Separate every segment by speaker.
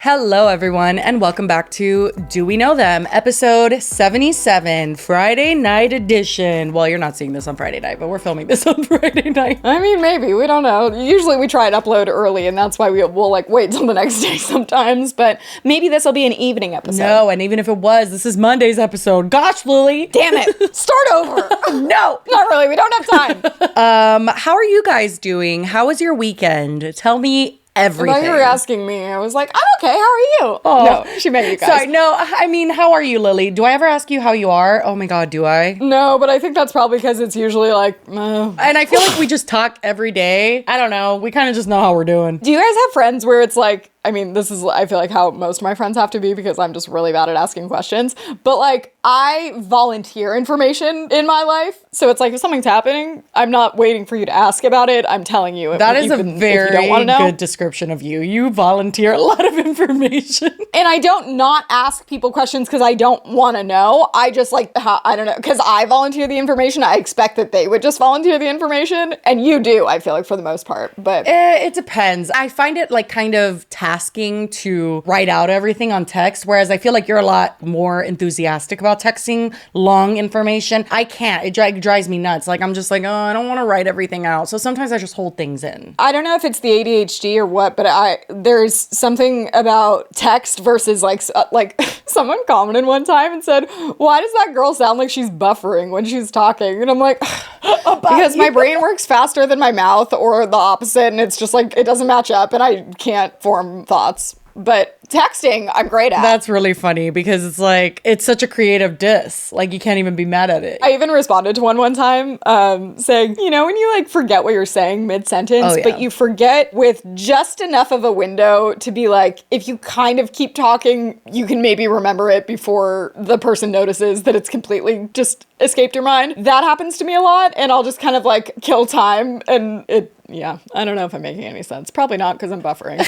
Speaker 1: Hello, everyone, and welcome back to Do We Know Them, episode 77, Friday night edition. Well, you're not seeing this on Friday night, but we're filming this on Friday night.
Speaker 2: I mean, maybe. We don't know. Usually we try and upload early, and that's why we'll wait till the next day sometimes, but maybe this will be an evening episode.
Speaker 1: No, and even if it was, this is Monday's episode. Gosh, Lily.
Speaker 2: Damn it. Start over.
Speaker 1: No.
Speaker 2: Not really. We don't have time.
Speaker 1: How are you guys doing? How was your weekend? Tell me everything.
Speaker 2: I thought you were asking me. I was like, I'm okay. How are you?
Speaker 1: Oh.
Speaker 2: No, she meant you guys.
Speaker 1: Sorry, no, I mean, how are you, Lily? Do I ever ask you how you are? Oh my God, do I?
Speaker 2: No, but I think that's probably because it's usually like,
Speaker 1: And I feel like we just talk every day. I don't know. We kind of just know how we're doing.
Speaker 2: Do you guys have friends where it's like, I mean, this is, I feel like how most of my friends have to be because I'm just really bad at asking questions. But like, I volunteer information in my life. So it's like, if something's happening, I'm not waiting for you to ask about it. I'm telling you.
Speaker 1: That is a very good description of you. You volunteer a lot of information.
Speaker 2: And I don't not ask people questions because I don't want to know. I just like, I don't know, because I volunteer the information. I expect that they would just volunteer the information. And you do, I feel like, for the most part. But
Speaker 1: it depends. I find it like kind of tasking to write out everything on text, whereas I feel like you're a lot more enthusiastic about texting long information. I can't. It drives me nuts. Like, I'm just like, oh, I don't want to write everything out. So sometimes I just hold things in.
Speaker 2: I don't know if it's the ADHD or what, but there's something about text versus like someone commented one time and said, why does that girl sound like she's buffering when she's talking? And I'm like, because my brain works faster than my mouth or the opposite. And it's just like, it doesn't match up and I can't form thoughts. But texting, I'm great at.
Speaker 1: That's really funny because it's like, it's such a creative diss. Like, you can't even be mad at it.
Speaker 2: I even responded to one time saying, you know, when you like forget what you're saying mid-sentence, but you forget with just enough of a window to be like, if you kind of keep talking, you can maybe remember it before the person notices that it's completely just escaped your mind. That happens to me a lot, and I'll just kind of like kill time, and I don't know if I'm making any sense. Probably not because I'm buffering.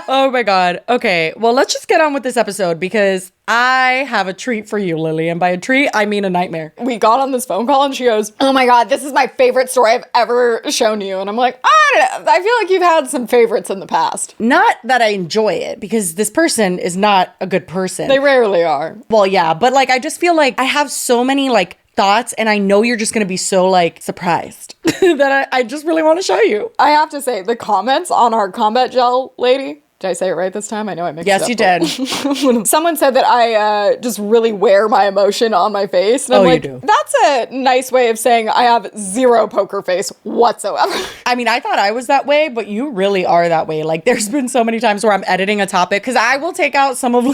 Speaker 1: Oh my God. Okay. Well, let's just get on with this episode because I have a treat for you, Lily. And by a treat, I mean a nightmare.
Speaker 2: We got on this phone call and she goes, oh my God, this is my favorite story I've ever shown you. And I'm like, I don't know. I feel like you've had some favorites in the past.
Speaker 1: Not that I enjoy it because this person is not a good person.
Speaker 2: They rarely are.
Speaker 1: Well, yeah. But like, I just feel like I have so many like thoughts and I know you're just going to be so like surprised that I just really want to show you.
Speaker 2: I have to say the comments on our combat gel lady. Did I say it right this time? I know I mixed it up.
Speaker 1: Yes, you did.
Speaker 2: Someone said that I just really wear my emotion on my face. And I'm like,
Speaker 1: you do.
Speaker 2: That's a nice way of saying I have zero poker face whatsoever.
Speaker 1: I mean, I thought I was that way, but you really are that way. Like, there's been so many times where I'm editing a topic because I will take out some of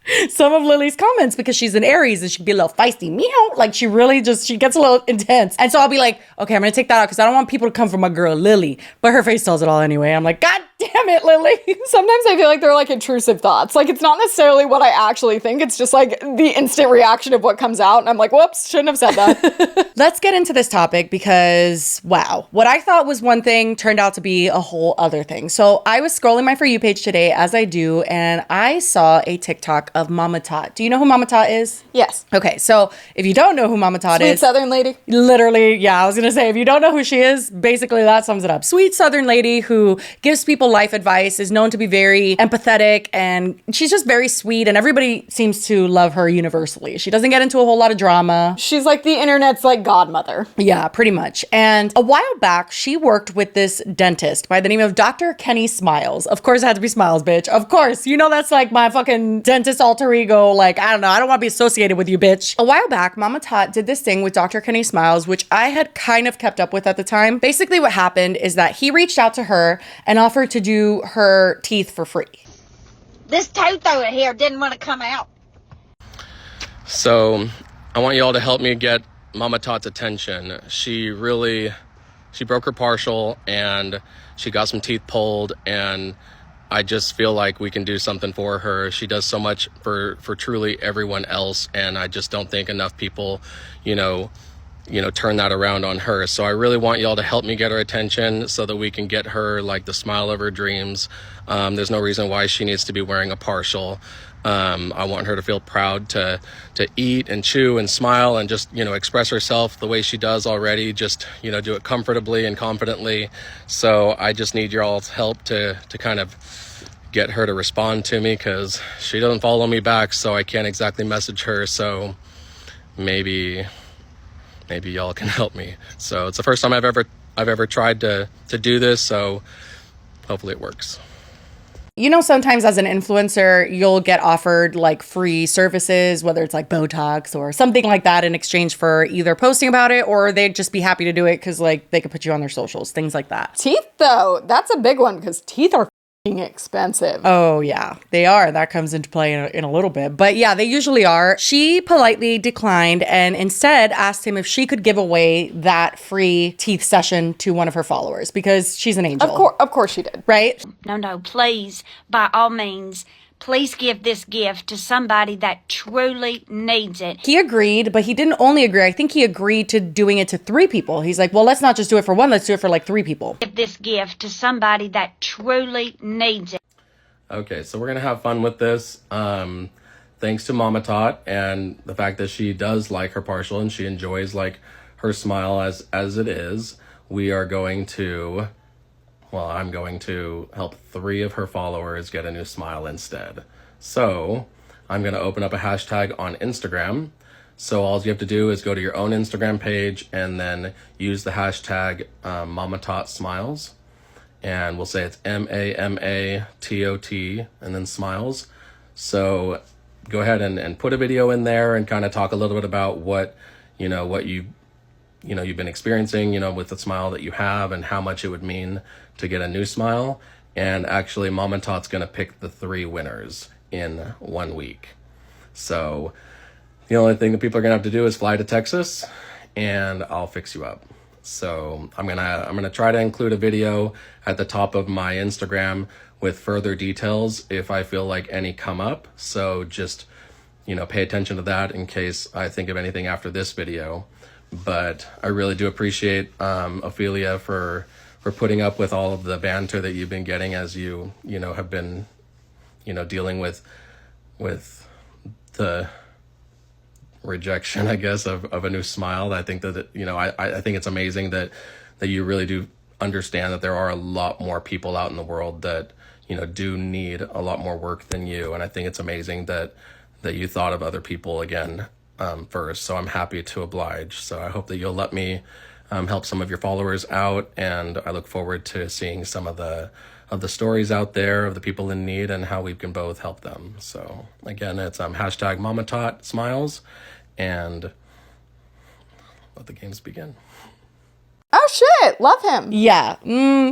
Speaker 1: Lily's comments because she's an Aries and she'd be a little feisty. Meow. Like, she gets a little intense. And so I'll be like, okay, I'm going to take that out because I don't want people to come for my girl, Lily. But her face tells it all anyway. I'm like, God damn it, Lily.
Speaker 2: Sometimes I feel like they're like intrusive thoughts. Like, it's not necessarily what I actually think. It's just like the instant reaction of what comes out. And I'm like, whoops, shouldn't have said that.
Speaker 1: Let's get into this topic because, wow, what I thought was one thing turned out to be a whole other thing. So I was scrolling my For You page today, as I do, and I saw a TikTok of Mama Tot. Do you know who Mama Tot is?
Speaker 2: Yes.
Speaker 1: Okay, so if you don't know who Mama Tot is...
Speaker 2: Sweet Southern lady.
Speaker 1: Literally, yeah, I was going to say, if you don't know who she is, basically that sums it up. Sweet Southern lady who gives people life advice, is known to be very empathetic, and she's just very sweet, and everybody seems to love her universally. She doesn't get into a whole lot of drama.
Speaker 2: She's like the internet's like godmother.
Speaker 1: Yeah, pretty much. And a while back, she worked with this dentist by the name of Dr. Kenny Smiles. Of course, it had to be Smiles, bitch. Of course. You know that's like my fucking dentist alter ego. Like, I don't know. I don't want to be associated with you, bitch. A while back, Mama Tot did this thing with Dr. Kenny Smiles, which I had kind of kept up with at the time. Basically, what happened is that he reached out to her and offered to do her teeth for free.
Speaker 3: This tooth over here didn't want to come out.
Speaker 4: So I want y'all to help me get Mama Tot's attention. She broke her partial and she got some teeth pulled, and I just feel like we can do something for her. She does so much for truly everyone else, and I just don't think enough people, turn that around on her. So I really want y'all to help me get her attention so that we can get her like the smile of her dreams. There's no reason why she needs to be wearing a partial. I want her to feel proud to eat and chew and smile and just, express herself the way she does already. Just, do it comfortably and confidently. So I just need your all's help to kind of get her to respond to me, because she doesn't follow me back, so I can't exactly message her. So maybe y'all can help me. So it's the first time I've ever tried to do this, so hopefully it works.
Speaker 1: You know, sometimes as an influencer, you'll get offered like free services, whether it's like Botox or something like that, in exchange for either posting about it, or they'd just be happy to do it because like they could put you on their socials, things like that.
Speaker 2: Teeth, though, that's a big one because teeth are expensive.
Speaker 1: Oh yeah, they are. That comes into play in a little bit. But yeah, they usually are. She politely declined and instead asked him if she could give away that free teeth session to one of her followers because she's an angel.
Speaker 2: Of course she did.
Speaker 1: Right?
Speaker 3: No, please, by all means, please give this gift to somebody that truly needs it.
Speaker 1: He agreed, but he didn't only agree. I think he agreed to doing it to 3 people. He's like, well, let's not just do it for 1. Let's do it for like 3 people.
Speaker 3: Give this gift to somebody that truly needs it.
Speaker 4: Okay, so we're going to have fun with this. Thanks to Mama Tot and the fact that she does like her partial and she enjoys like her smile as it is, we are going to... Well, I'm going to help 3 of her followers get a new smile instead. So I'm going to open up a hashtag on Instagram. So all you have to do is go to your own Instagram page and then use the hashtag MamaTotSmiles. And we'll say it's MAMATOT and then smiles. So go ahead and put a video in there and kind of talk a little bit about what you've been experiencing, with the smile that you have and how much it would mean to get a new smile. And actually Mama Tot's going to pick the 3 winners in 1 week. So the only thing that people are going to have to do is fly to Texas and I'll fix you up. So I'm going to try to include a video at the top of my Instagram with further details if I feel like any come up. So just, pay attention to that in case I think of anything after this video. But I really do appreciate Ophelia for putting up with all of the banter that you've been getting as you have been dealing with the rejection, I guess, of a new smile. I think that I think it's amazing that you really do understand that there are a lot more people out in the world that do need a lot more work than you, and I think it's amazing that you thought of other people again first. So I'm happy to oblige. So I hope that you'll let me help some of your followers out, and I look forward to seeing some of the stories out there of the people in need and how we can both help them. So again, it's hashtag MamaTotSmiles, and let the games begin.
Speaker 2: Oh shit, love him.
Speaker 1: Yeah.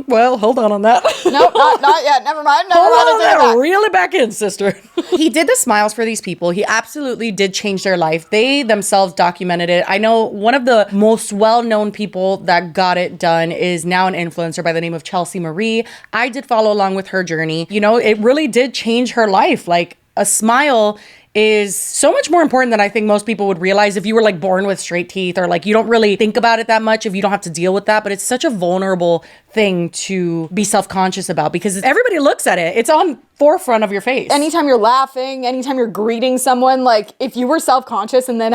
Speaker 1: Well, hold on that.
Speaker 2: Nope, not yet. Never mind.
Speaker 1: Hold on, reel it back in, sister. He did the smiles for these people. He absolutely did change their life. They themselves documented it. I know one of the most well-known people that got it done is now an influencer by the name of Chelsea Marie. I did follow along with her journey. It really did change her life. Like, a smile is so much more important than I think most people would realize if you were like born with straight teeth, or like you don't really think about it that much if you don't have to deal with that. But it's such a vulnerable thing to be self-conscious about because everybody looks at it. It's on forefront of your face.
Speaker 2: Anytime you're laughing, anytime you're greeting someone, like if you were self-conscious and then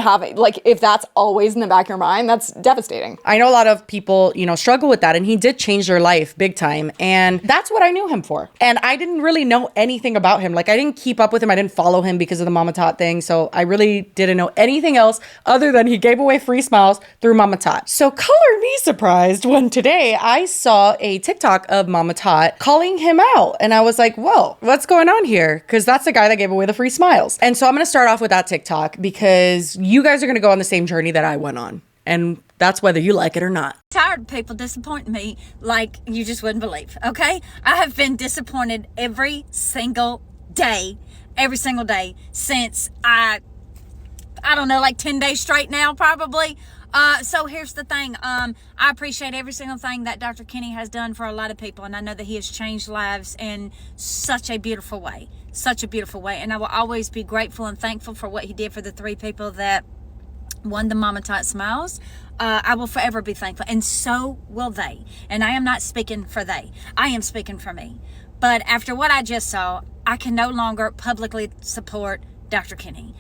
Speaker 2: if that's always in the back of your mind, that's devastating.
Speaker 1: I know a lot of people, struggle with that, and he did change their life big time. And that's what I knew him for. And I didn't really know anything about him. Like, I didn't keep up with him. I didn't follow him because of the Mama Tot thing. So I really didn't know anything else other than he gave away free smiles through Mama Tot. So color me surprised when today I saw a TikTok of Mama Tot calling him out. And I was like, whoa, what's going on here? Because that's the guy that gave away the free smiles. And so I'm going to start off with that TikTok because you guys are going to go on the same journey that I went on. And that's whether you like it or not.
Speaker 5: Tired of people disappointing me like you just wouldn't believe, okay? I have been disappointed every single day since I don't know, like 10 days straight now, probably. So here's the thing. I appreciate every single thing that Dr. Kenny has done for a lot of people. And I know that he has changed lives in such a beautiful way. And I will always be grateful and thankful for what he did for the 3 people that won the Mama Tot Smiles. I will forever be thankful. And so will they. And I am not speaking for they. I am speaking for me. But after what I just saw, I can no longer publicly support Dr. Kenny.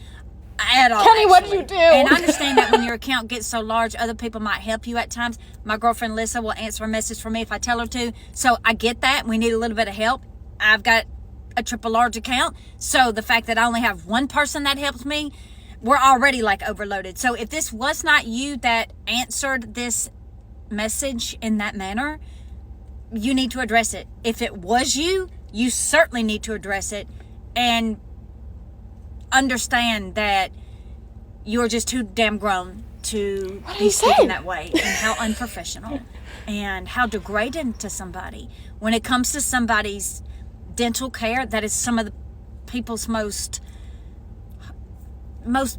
Speaker 5: At all,
Speaker 2: Kenny,
Speaker 5: actually.
Speaker 2: What did you do?
Speaker 5: And I understand that when your account gets so large, other people might help you at times. My girlfriend Lissa will answer a message for me if I tell her to. So I get that. We need a little bit of help. I've got a triple large account. So the fact that I only have one person that helps me, we're already like overloaded. So if this was not you that answered this message in that manner, you need to address it. If it was you, you certainly need to address it and understand that you're just too damn grown to be speaking that way, and how unprofessional and how degrading to somebody. When it comes to somebody's dental care, that is some of the people's most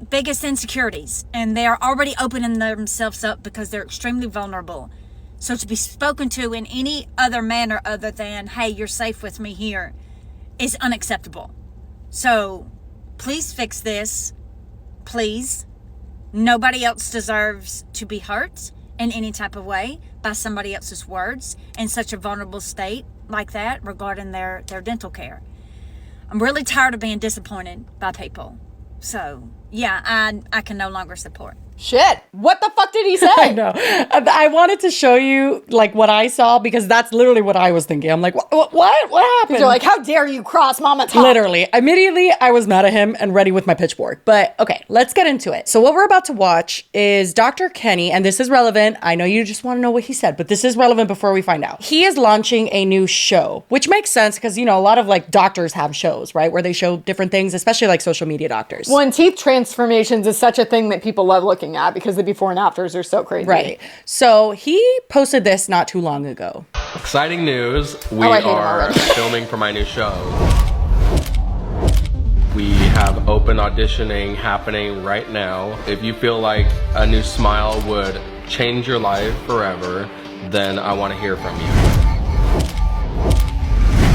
Speaker 5: biggest insecurities, and they are already opening themselves up because they're extremely vulnerable. So to be spoken to in any other manner other than, hey, you're safe with me here, is unacceptable. So please fix this. Please. Nobody else deserves to be hurt in any type of way by somebody else's words in such a vulnerable state like that regarding their dental care. I'm really tired of being disappointed by people. So, yeah, I can no longer support.
Speaker 2: Shit. What the fuck did he say?
Speaker 1: I know. I wanted to show you like what I saw because that's literally what I was thinking. I'm like, what happened?
Speaker 2: You're like, how dare you cross Mama Top?
Speaker 1: Literally. Immediately, I was mad at him and ready with my pitchfork. But okay, let's get into it. So what we're about to watch is Dr. Kenny, and this is relevant. I know you just want to know what he said, but this is relevant before we find out. He is launching a new show, which makes sense because, you know, a lot of like doctors have shows, right? Where they show different things, especially like social media doctors.
Speaker 2: Well, and teeth transformations is such a thing that people love looking at because the before and afters are so crazy.
Speaker 1: Right. So he posted this not too long ago.
Speaker 4: Exciting news. We are filming for my new show. We have open auditioning happening right now. If you feel like a new smile would change your life forever, then I want to hear from you.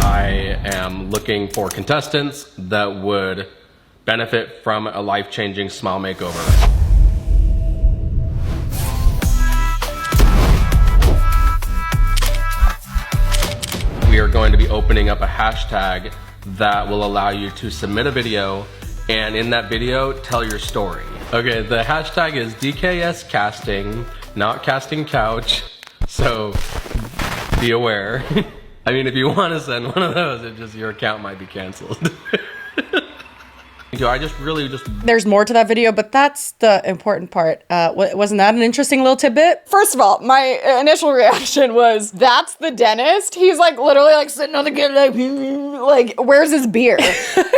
Speaker 4: I am looking for contestants that would benefit from a life-changing smile makeover. We are going to be opening up a hashtag that will allow you to submit a video, and in that video, tell your story. Okay, the hashtag is DKS Casting, not Casting Couch, so be aware. I mean, if you want to send one of those, your account might be canceled.
Speaker 1: There's more to that video, but that's the important part. Wasn't that an interesting little tidbit?
Speaker 2: First of all, my initial reaction was, that's the dentist? He's like literally like sitting on the couch, like, where's his beer?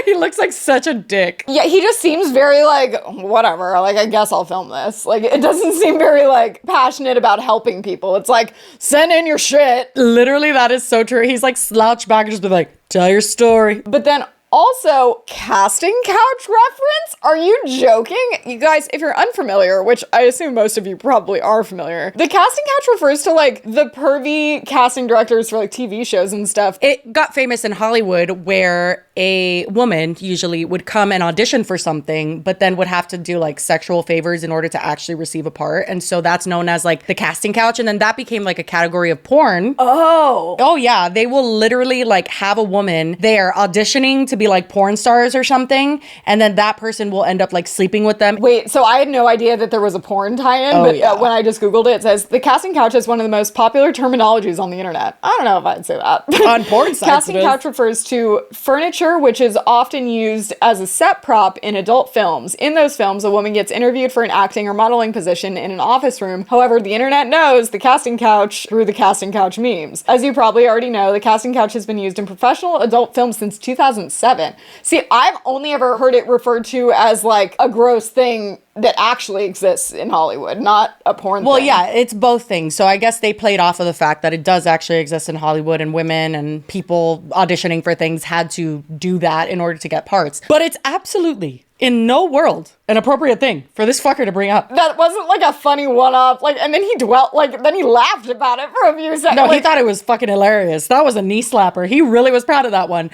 Speaker 1: He looks like such a dick.
Speaker 2: Yeah, he just seems very like, whatever, like, I guess I'll film this. Like, it doesn't seem very like passionate about helping people. It's like, send in your shit.
Speaker 1: Literally, that is so true. He's like slouched back and just be like, tell your story.
Speaker 2: But then also, casting couch reference? Are you joking? You guys, if you're unfamiliar, which I assume most of you probably are familiar, the casting couch refers to like the pervy casting directors for like TV shows and stuff.
Speaker 1: It got famous in Hollywood where a woman usually would come and audition for something, but then would have to do like sexual favors in order to actually receive a part. And so that's known as like the casting couch. And then that became like a category of porn.
Speaker 2: Oh
Speaker 1: yeah. They will literally like have a woman there auditioning to be like porn stars or something, and then that person will end up like sleeping with them.
Speaker 2: Wait, so I had no idea that there was a porn tie-in, but when I just Googled it, it says the casting couch is one of the most popular terminologies on the internet. I don't know if I'd say that.
Speaker 1: On porn sites,
Speaker 2: casting couch refers to furniture which is often used as a set prop in adult films. In those films, a woman gets interviewed for an acting or modeling position in an office room. However, the internet knows the casting couch through the casting couch memes. As you probably already know, the casting couch has been used in professional adult films since 2007. See, I've only ever heard it referred to as like a gross thing that actually exists in Hollywood, not a porn thing.
Speaker 1: Well, yeah, it's both things. So I guess they played off of the fact that it does actually exist in Hollywood, and women and people auditioning for things had to do that in order to get parts. But it's absolutely, in no world, an appropriate thing for this fucker to bring up.
Speaker 2: That wasn't like a funny one-off, like, and then he then he laughed about it for a few seconds.
Speaker 1: No, like, he thought it was fucking hilarious. That was a knee slapper. He really was proud of that one.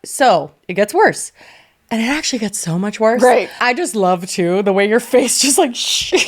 Speaker 1: So it gets worse. And it actually gets so much worse.
Speaker 2: Right.
Speaker 1: I just love, too, the way your face just like,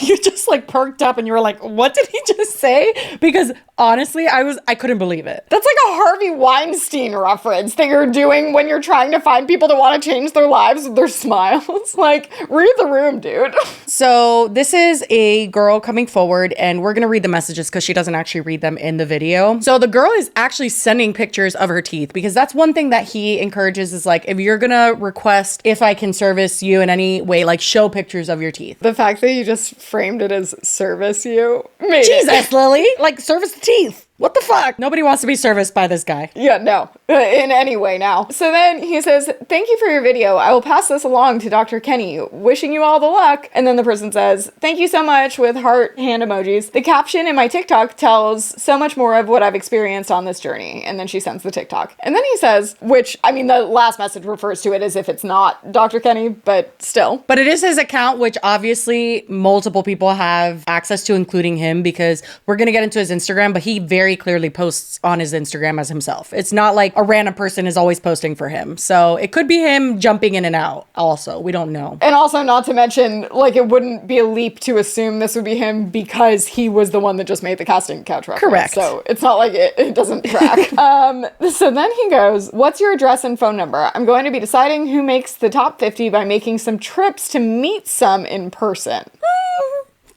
Speaker 1: you just like perked up and you were like, what did he just say? Because honestly, I couldn't believe it.
Speaker 2: That's like a Harvey Weinstein reference that you're doing when you're trying to find people to want to change their lives with their smiles. Like, read the room, dude.
Speaker 1: So this is a girl coming forward, and we're going to read the messages because she doesn't actually read them in the video. So the girl is actually sending pictures of her teeth, because that's one thing that he encourages is like, if you're going to request if I can service you in any way, like show pictures of your teeth.
Speaker 2: The fact that you just framed it as service you made
Speaker 1: Jesus, Lily. Like, service the teeth. What the fuck? Nobody wants to be serviced by this guy.
Speaker 2: Yeah, no, in any way now. So then he says, thank you for your video. I will pass this along to Dr. Kenny. Wishing you all the luck. And then the person says, thank you so much, with heart hand emojis. The caption in my TikTok tells so much more of what I've experienced on this journey. And then she sends the TikTok. And then he says, which, I mean, the last message refers to it as if it's not Dr. Kenny, but still.
Speaker 1: But it is his account, which obviously multiple people have access to, including him, because we're going to get into his Instagram, but he very clearly posts on his Instagram as himself. It's not like a random person is always posting for him. So it could be him jumping in and out also. We don't know.
Speaker 2: And also, not to mention, like, it wouldn't be a leap to assume this would be him because he was the one that just made the casting couch reference.
Speaker 1: Correct.
Speaker 2: So it's not like it doesn't track. So then he goes, what's your address and phone number? I'm going to be deciding who makes the top 50 by making some trips to meet some in person.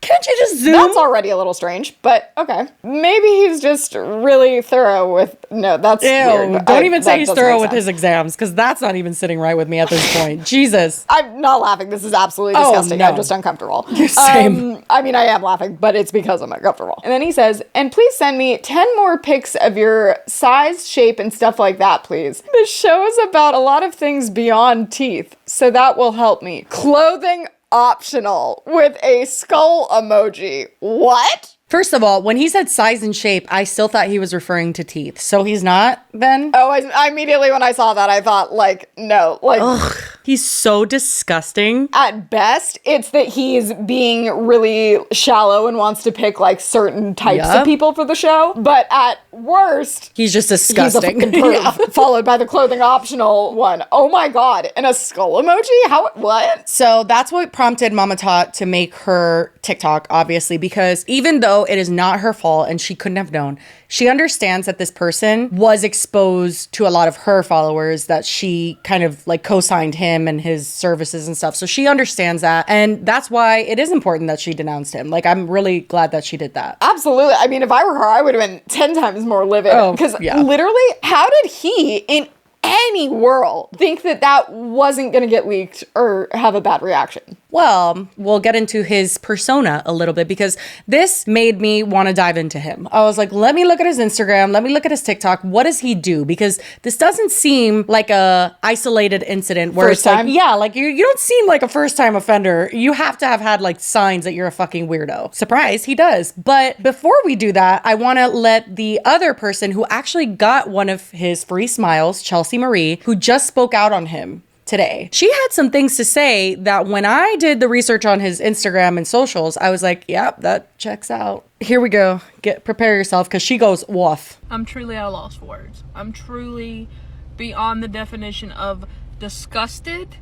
Speaker 1: Can't you just zoom?
Speaker 2: That's already a little strange, but okay. Maybe he's just really thorough with... No, that's weird.
Speaker 1: Don't even say he's thorough with his exams, because that's not even sitting right with me at this point. Jesus.
Speaker 2: I'm not laughing. This is absolutely disgusting.
Speaker 1: No.
Speaker 2: I'm just uncomfortable.
Speaker 1: Same.
Speaker 2: I mean, I am laughing, but it's because I'm uncomfortable. And then he says, and please send me 10 more pics of your size, shape, and stuff like that, please. The show is about a lot of things beyond teeth, so that will help me. Clothing optional, with a skull emoji. What?
Speaker 1: First of all, when he said size and shape, I still thought he was referring to teeth. So he's not then?
Speaker 2: Oh, I immediately when I saw that, I thought, like, no. Like,
Speaker 1: ugh, he's so disgusting.
Speaker 2: At best, it's that he's being really shallow and wants to pick, like, certain types of people for the show. But at worst,
Speaker 1: he's just disgusting.
Speaker 2: He's a fucking perv, followed by the clothing optional one. Oh my god, and a skull emoji? How, what?
Speaker 1: So that's what prompted Mama Tot to make her TikTok, obviously, because even though it is not her fault and she couldn't have known, she understands that this person was exposed to a lot of her followers, that she kind of like co-signed him and his services and stuff. So she understands that. And that's why it is important that she denounced him. Like, I'm really glad that she did that.
Speaker 2: Absolutely. I mean, if I were her, I would have been 10 times more livid. Because literally, how did he, in any world, think that that wasn't going to get leaked or have a bad reaction?
Speaker 1: Well, we'll get into his persona a little bit, because this made me want to dive into him. I was like, let me look at his Instagram. Let me look at his TikTok. What does he do? Because this doesn't seem like a isolated incident where
Speaker 2: First time?
Speaker 1: like, yeah, like you don't seem like a first time offender. You have to have had like signs that you're a fucking weirdo. Surprise, he does. But before we do that, I want to let the other person who actually got one of his free smiles, Chelsea Marie, who just spoke out on him today. She had some things to say that when I did the research on his Instagram and socials, I was like, yep, that checks out. Here we go. Prepare yourself, because she goes off.
Speaker 6: I'm truly at a loss for words. I'm truly beyond the definition of disgusted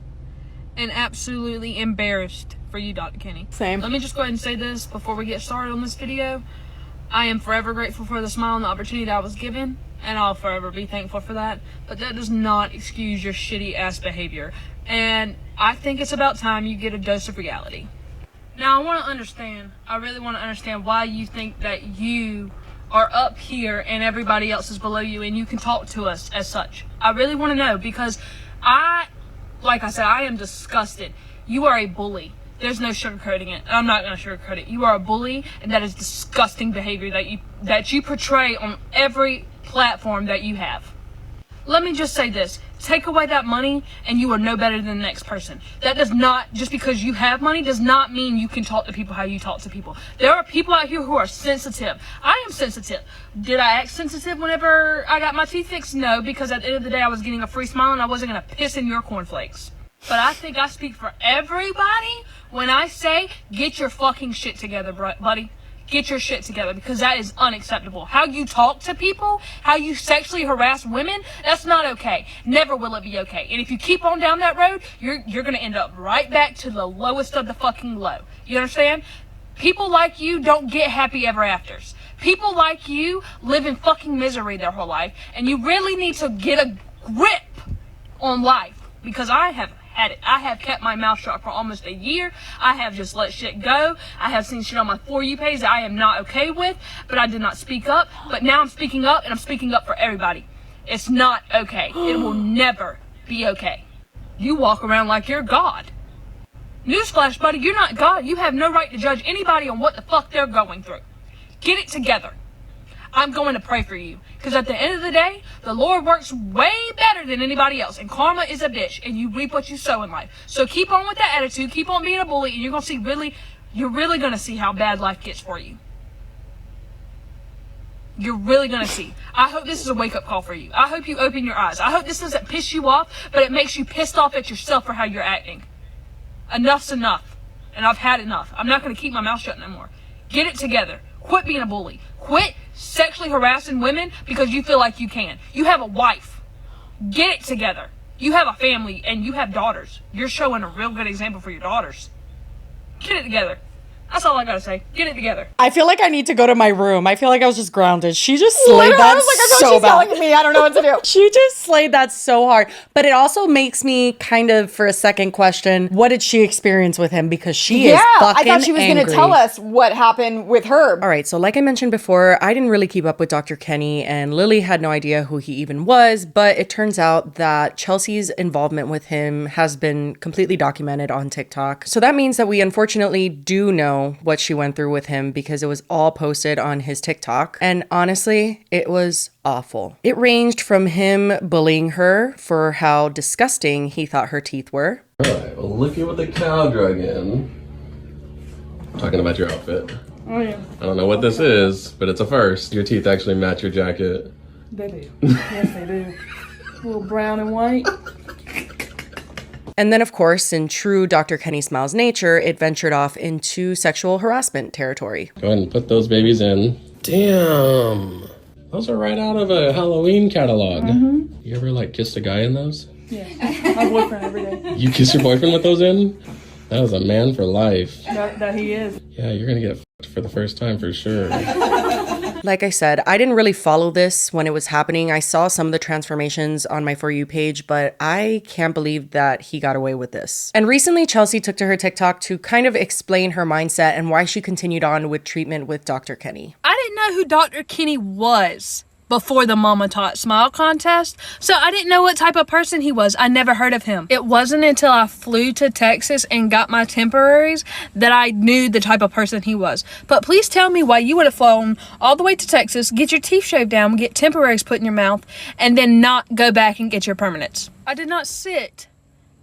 Speaker 6: and absolutely embarrassed for you, Dr. Kenny.
Speaker 2: Same.
Speaker 6: Let me just go ahead and say this before we get started on this video. I am forever grateful for the smile and the opportunity that I was given, and I'll forever be thankful for that. But that does not excuse your shitty ass behavior. And I think it's about time you get a dose of reality. Now, I really want to understand why you think that you are up here and everybody else is below you and you can talk to us as such. I really want to know, because like I said, I am disgusted. You are a bully. There's no sugarcoating it. I'm not going to sugarcoat it. You are a bully, and that is disgusting behavior that you portray on every platform that you have. Let me just say this. Take away that money, and you are no better than the next person. That does not, just because you have money, does not mean you can talk to people how you talk to people. There are people out here who are sensitive. I am sensitive. Did I act sensitive whenever I got my teeth fixed? No, because at the end of the day, I was getting a free smile, and I wasn't going to piss in your cornflakes. But I think I speak for everybody when I say, get your fucking shit together, buddy. get your shit together, because that is unacceptable. How you talk to people, how you sexually harass women, that's not okay. Never will it be okay. And if you keep on down that road, you're gonna end up right back to the lowest of the fucking low. You understand? People like you don't get happy ever afters. People like you live in fucking misery their whole life, and you really need to get a grip on life, because I have had it. I have kept my mouth shut for almost a year. I have just let shit go. I have seen shit on my For You page that I am not okay with, but I did not speak up. But now I'm speaking up, and I'm speaking up for everybody. It's not okay. It will never be okay. You walk around like you're God. Newsflash, buddy, you're not God. You have no right to judge anybody on what the fuck they're going through. Get it together. I'm going to pray for you, because at the end of the day, the Lord works way better than anybody else, and karma is a bitch, and you reap what you sow in life. So keep on with that attitude, keep on being a bully, and you're really going to see how bad life gets for you. You're really going to see. I hope this is a wake-up call for you. I hope you open your eyes. I hope this doesn't piss you off, but it makes you pissed off at yourself for how you're acting. Enough's enough, and I've had enough. I'm not going to keep my mouth shut no more. Get it together. Quit being a bully. Quit sexually harassing women because you feel like you can. You have a wife. Get it together. You have a family and you have daughters. You're showing a real good example for your daughters. Get it together. That's all I gotta say. Get it together.
Speaker 1: I feel like I need to go to my room. I feel like I was just grounded. She just slayed that so bad.
Speaker 2: Yelling at me. I don't know what to do.
Speaker 1: She just slayed that so hard. But it also makes me kind of, for a second, question, what did she experience with him? Because she is fucking
Speaker 2: I thought she was going to tell us what happened with her.
Speaker 1: All right, so like I mentioned before, I didn't really keep up with Dr. Kenny, and Lily had no idea who he even was, but it turns out that Chelsea's involvement with him has been completely documented on TikTok. So that means that we unfortunately do know what she went through with him, because it was all posted on his TikTok. And honestly, it was awful. It ranged from him bullying her for how disgusting he thought her teeth were.
Speaker 4: All right, well, look at what the cow drug in. Talking about your outfit.
Speaker 6: Oh, yeah.
Speaker 4: I don't know what this is, but it's a first. Your teeth actually match your jacket.
Speaker 6: They do. Yes, they do. A little brown and white.
Speaker 1: And then, of course, in true Dr. Kenny Smiles nature, it ventured off into sexual harassment territory.
Speaker 4: Go ahead and put those babies in. Damn. Those are right out of a Halloween catalog. Mm-hmm. You ever, kissed a guy in those?
Speaker 6: Yeah. My boyfriend every day.
Speaker 4: You kiss your boyfriend with those in? That was a man for life.
Speaker 6: That he is.
Speaker 4: Yeah, you're going to get f***ed for the first time for sure.
Speaker 1: Like I said, I didn't really follow this when it was happening. I saw some of the transformations on my For You page, but I can't believe that he got away with this. And recently, Chelsea took to her TikTok to kind of explain her mindset and why she continued on with treatment with Dr. Kenny.
Speaker 6: I didn't know who Dr. Kenny was before the Mama Tot Smile contest, so I didn't know what type of person he was. I never heard of him. It wasn't until I flew to Texas and got my temporaries that I knew the type of person he was. But please tell me why you would have flown all the way to Texas, get your teeth shaved down, get temporaries put in your mouth, and then not go back and get your permanents. I did not sit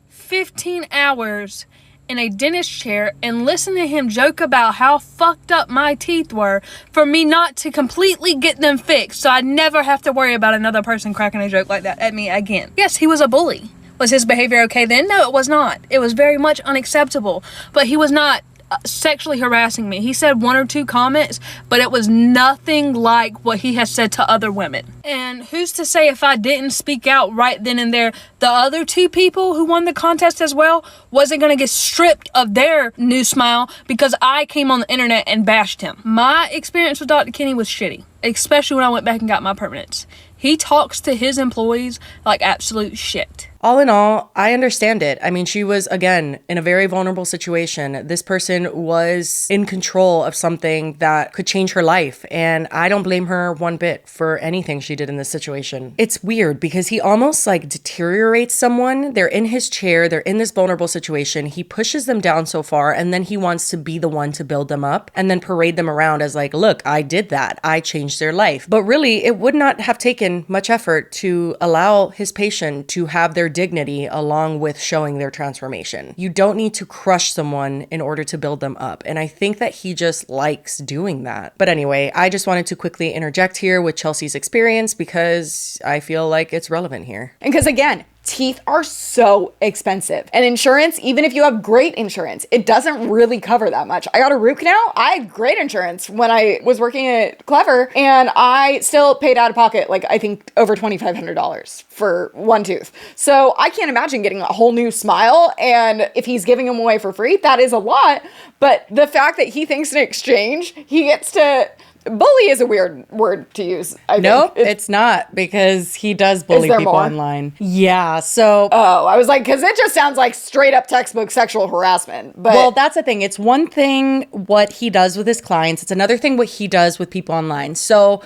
Speaker 6: 15 hours in a dentist chair and listen to him joke about how fucked up my teeth were for me not to completely get them fixed, so I'd never have to worry about another person cracking a joke like that at me again. Yes, he was a bully. Was his behavior okay then? No, it was not. It was very much unacceptable, but he was not sexually harassing me. He said one or two comments, but it was nothing like what he has said to other women. And who's to say if I didn't speak out right then and there, the other two people who won the contest as well wasn't going to get stripped of their new smile because I came on the internet and bashed him. My experience with Dr. Kenny was shitty, especially when I went back and got my permanents. He talks to his employees like absolute shit.
Speaker 1: All in all, I understand it. I mean, she was, again, in a very vulnerable situation. This person was in control of something that could change her life, and I don't blame her one bit for anything she did in this situation. It's weird because he almost deteriorates someone. They're in his chair, they're in this vulnerable situation. He pushes them down so far, and then he wants to be the one to build them up and then parade them around as look, I did that. I changed their life. But really, it would not have taken much effort to allow his patient to have their dignity along with showing their transformation. You don't need to crush someone in order to build them up. And I think that he just likes doing that. But anyway, I just wanted to quickly interject here with Chelsea's experience because I feel like it's relevant here.
Speaker 2: And because again, teeth are so expensive. And insurance, even if you have great insurance, it doesn't really cover that much. I got a root canal. I had great insurance when I was working at Clever, and I still paid out of pocket, like, I think over $2,500 for one tooth. So I can't imagine getting a whole new smile. And if he's giving them away for free, that is a lot. But the fact that he thinks in exchange, he gets to... Bully is a weird word to use.
Speaker 1: Nope, it's not, because he does bully people online. Yeah, so...
Speaker 2: Oh, I was like, because it just sounds like straight up textbook sexual harassment. But
Speaker 1: well, that's the thing. It's one thing what he does with his clients. It's another thing what he does with people online. So...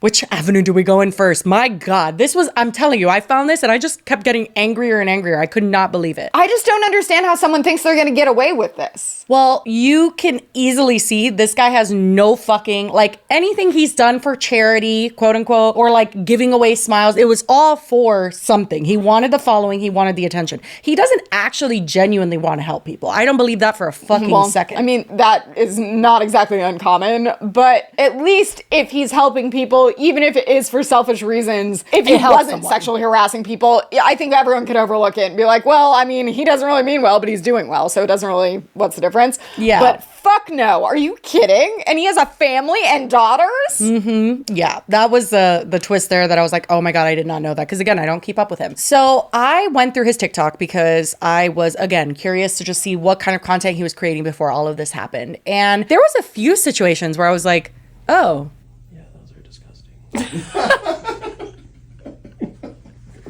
Speaker 1: which avenue do we go in first? My God, I'm telling you, I found this and I just kept getting angrier and angrier. I could not believe it.
Speaker 2: I just don't understand how someone thinks they're going to get away with this.
Speaker 1: Well, you can easily see this guy has no fucking, like, anything he's done for charity, quote unquote, or like giving away smiles. It was all for something. He wanted the following. He wanted the attention. He doesn't actually genuinely want to help people. I don't believe that for a fucking second.
Speaker 2: I mean, that is not exactly uncommon, but at least if he's helping people, even if it is for selfish reasons, if he wasn't sexually harassing people, I think everyone could overlook it and be like, well, I mean, he doesn't really mean well, but he's doing well, so it doesn't really, what's the difference?
Speaker 1: Yeah.
Speaker 2: But fuck no, are you kidding? And he has a family and daughters?
Speaker 1: Mm-hmm. Yeah, that was the twist there that I was like, oh my God, I did not know that. Because again, I don't keep up with him. So I went through his TikTok because I was, again, curious to just see what kind of content he was creating before all of this happened. And there was a few situations where I was like, oh,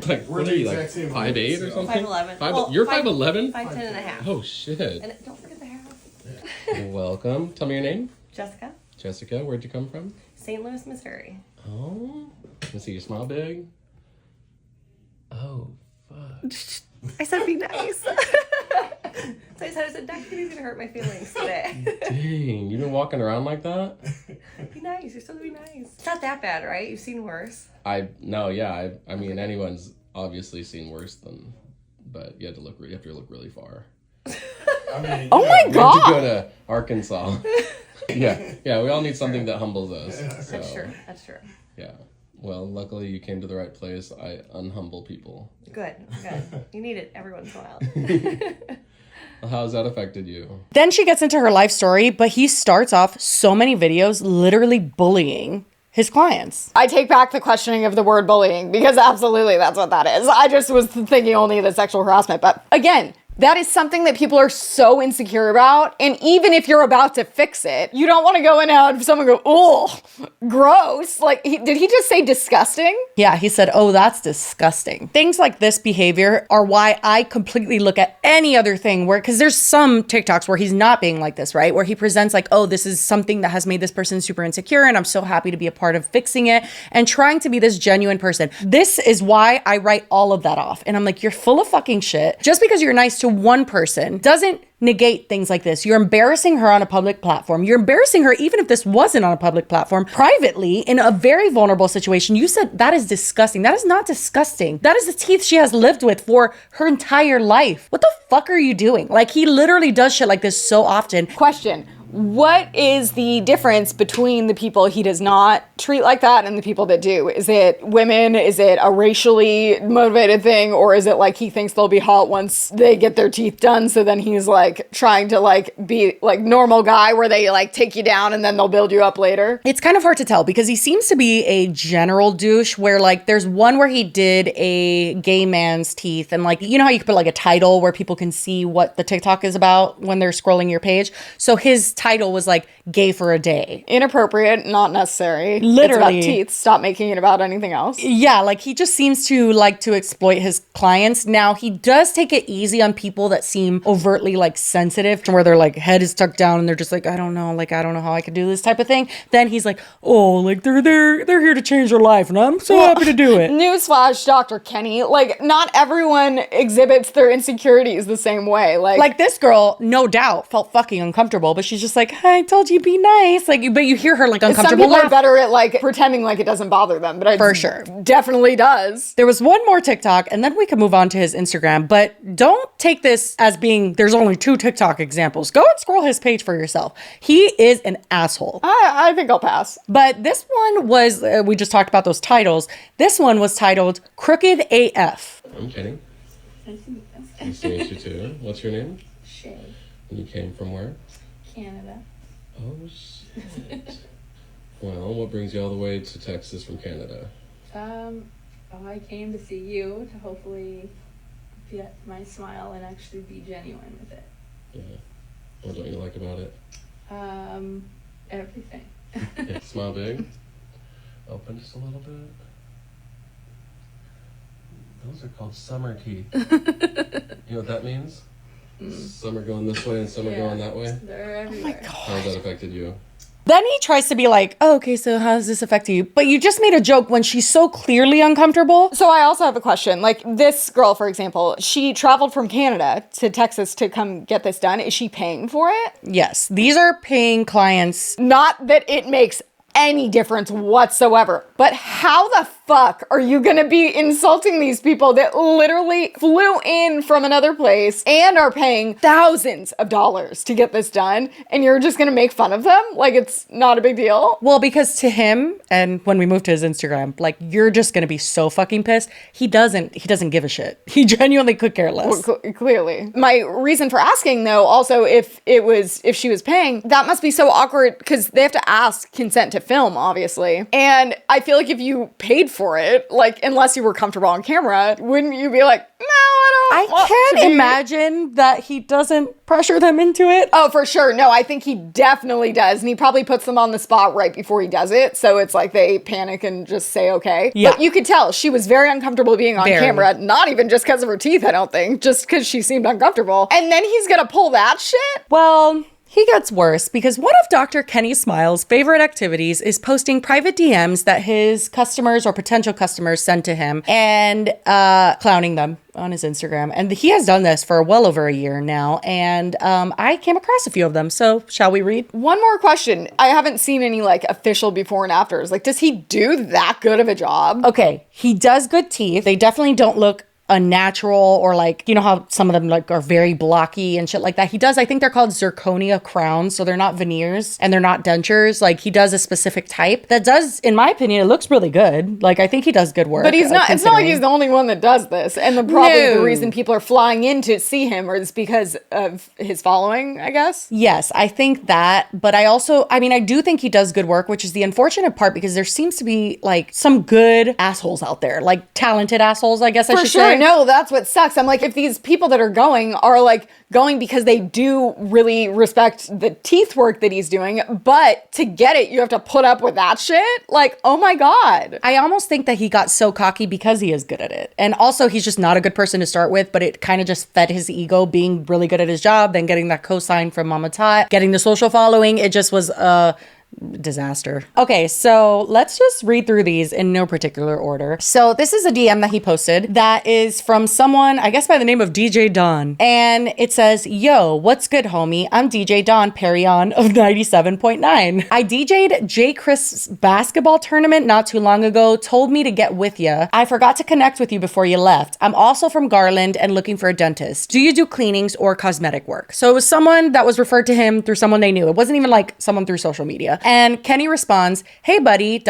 Speaker 4: like, what are you, like 5'8" or something?
Speaker 7: 5'11".
Speaker 4: You're 5'11"?
Speaker 7: 5'10" and a half.
Speaker 4: Oh shit!
Speaker 7: And don't forget the hair.
Speaker 4: Welcome. Tell me your name.
Speaker 7: Jessica.
Speaker 4: Jessica, where'd you come from?
Speaker 7: St. Louis, Missouri.
Speaker 4: Oh, let's see. You smile big. Oh fuck!
Speaker 7: I said be nice. So I said, Dr. Kitty's gonna hurt my feelings today.
Speaker 4: Dang, you've been walking around like that?
Speaker 7: Be nice. You're supposed to be nice. It's not that bad, right? You've seen worse.
Speaker 4: I mean, anyone's obviously seen worse than, but you have to look really far.
Speaker 2: I mean, oh my God!
Speaker 4: You have to go to Arkansas. yeah, we all need something that humbles us. So.
Speaker 7: That's true.
Speaker 4: Yeah. Well, luckily you came to the right place. I unhumble people.
Speaker 7: Good. You need it every once in a while.
Speaker 4: How has that affected you?
Speaker 1: Then she gets into her life story, but he starts off so many videos literally bullying his clients.
Speaker 2: I take back the questioning of the word bullying, because absolutely that's what that is. I just was thinking only the sexual harassment. But again, that is something that people are so insecure about. And even if you're about to fix it, you don't want to go in and have someone go, oh, gross. Like, did he just say disgusting?
Speaker 1: Yeah, he said, oh, that's disgusting. Things like this behavior are why I completely look at any other thing where, because there's some TikToks where he's not being like this, right? Where he presents like, oh, this is something that has made this person super insecure and I'm so happy to be a part of fixing it and trying to be this genuine person. This is why I write all of that off. And I'm like, you're full of fucking shit. Just because you're nice to one person doesn't negate things like this. You're embarrassing her on a public platform. You're embarrassing her even if this wasn't on a public platform, privately in a very vulnerable situation. You said that is disgusting. That is not disgusting. That is the teeth she has lived with for her entire life. What the fuck are you doing? Like, he literally does shit like this so often.
Speaker 2: Question. What is the difference between the people he does not treat like that and the people that do? Is it women? Is it a racially motivated thing? Or is it like he thinks they'll be hot once they get their teeth done? So then he's like trying to like be like normal guy where they like take you down and then they'll build you up later?
Speaker 1: It's kind of hard to tell because he seems to be a general douche where like there's one where he did a gay man's teeth and like, you know how you can put like a title where people can see what the TikTok is about when they're scrolling your page? So his title was like gay for a day.
Speaker 2: Inappropriate, not necessary.
Speaker 1: Literally.
Speaker 2: It's about teeth. Stop making it about anything else.
Speaker 1: Yeah, like he just seems to like to exploit his clients. Now, he does take it easy on people that seem overtly like sensitive to where their like head is tucked down and they're just like, I don't know how I could do this type of thing. Then he's like, oh, like they're here to change your life and I'm so happy to do it.
Speaker 2: Newsflash, Dr. Kenny, like not everyone exhibits their insecurities the same way.
Speaker 1: Like this girl, no doubt, felt fucking uncomfortable, but she's just like, I told you be nice. Like, but you hear her like uncomfortable.
Speaker 2: Some people are better at like pretending like it doesn't bother them, but it
Speaker 1: for sure
Speaker 2: definitely does.
Speaker 1: There was one more TikTok and then we can move on to his Instagram, but don't take this as being there's only 2 TikTok examples. Go and scroll his page for yourself. He is an asshole.
Speaker 2: I think I'll pass.
Speaker 1: But this one was, we just talked about those titles. This one was titled Crooked AF.
Speaker 4: I'm Kenny.
Speaker 8: Nice to meet you.
Speaker 4: Nice to meet you too. What's your name?
Speaker 8: Shay.
Speaker 4: And you came from where?
Speaker 8: Canada.
Speaker 4: Oh, shit. Well, what brings you all the way to Texas from Canada?
Speaker 8: I came to see you to hopefully get my smile and actually be genuine with it.
Speaker 4: Yeah. What don't you like about it?
Speaker 8: Everything.
Speaker 4: Yeah, smile big. Open just a little bit. Those are called summer teeth. You know what that means? Some are going this way and some are going that way.
Speaker 8: They're everywhere.
Speaker 1: Oh my God.
Speaker 4: How has that affected you?
Speaker 1: Then he tries to be like, oh, okay, so how does this affect you? But you just made a joke when she's so clearly uncomfortable.
Speaker 2: So I also have a question. Like this girl, for example, she traveled from Canada to Texas to come get this done. Is she paying for it?
Speaker 1: Yes, these are paying clients.
Speaker 2: Not that it makes any difference whatsoever. But how the fuck are you gonna be insulting these people that literally flew in from another place and are paying thousands of dollars to get this done, and you're just gonna make fun of them? Like, it's not a big deal?
Speaker 1: Well, because to him, and when we moved to his Instagram, like, you're just gonna be so fucking pissed. He doesn't give a shit. He genuinely could care less.
Speaker 2: Well, clearly. My reason for asking, though, also, if she was paying, that must be so awkward because they have to ask consent to film, obviously. And I feel like if you paid for it, like, unless you were comfortable on camera, wouldn't you be like, no,
Speaker 1: I can't imagine that he doesn't pressure them into it.
Speaker 2: Oh, for sure. No, I think he definitely does. And he probably puts them on the spot right before he does it. So it's like they panic and just say, okay.
Speaker 1: Yeah.
Speaker 2: But you could tell she was very uncomfortable being on camera, not even just because of her teeth, I don't think, just because she seemed uncomfortable. And then he's going to pull that shit?
Speaker 1: Well, he gets worse because one of Dr. Kenny Smiles' favorite activities is posting private DMs that his customers or potential customers send to him and clowning them on his Instagram. And he has done this for well over a year now. And I came across a few of them. So shall we read?
Speaker 2: One more question. I haven't seen any like official before and afters. Like, does he do that good of a job?
Speaker 1: Okay, he does good teeth. They definitely don't look unnatural or like, you know how some of them like are very blocky and shit like that. He does, I think they're called zirconia crowns, so they're not veneers and they're not dentures. Like, he does a specific type that does, in my opinion, it looks really good. Like, I think he does good work.
Speaker 2: But he's not, it's not like he's the only one that does this. And the reason people are flying in to see him is because of his following, I guess.
Speaker 1: Yes, I think that. But I also, I mean, I do think he does good work, which is the unfortunate part because there seems to be like some good assholes out there, like talented assholes, I guess I should say.
Speaker 2: No, that's what sucks. I'm like, if these people that are like going because they do really respect the teeth work that he's doing, but to get it, you have to put up with that shit. Like, oh my God.
Speaker 1: I almost think that he got so cocky because he is good at it. And also he's just not a good person to start with, but it kind of just fed his ego being really good at his job, then getting that cosign from Mama Tot, getting the social following. It just was disaster. Okay, so let's just read through these in no particular order. So this is a DM that he posted that is from someone, I guess by the name of DJ Don. And it says, yo, what's good, homie? I'm DJ Don Perrion of 97.9. I DJ'd J. Chris' basketball tournament not too long ago, told me to get with ya. I forgot to connect with you before you left. I'm also from Garland and looking for a dentist. Do you do cleanings or cosmetic work? So it was someone that was referred to him through someone they knew. It wasn't even like someone through social media. And Kenny responds, hey buddy, ...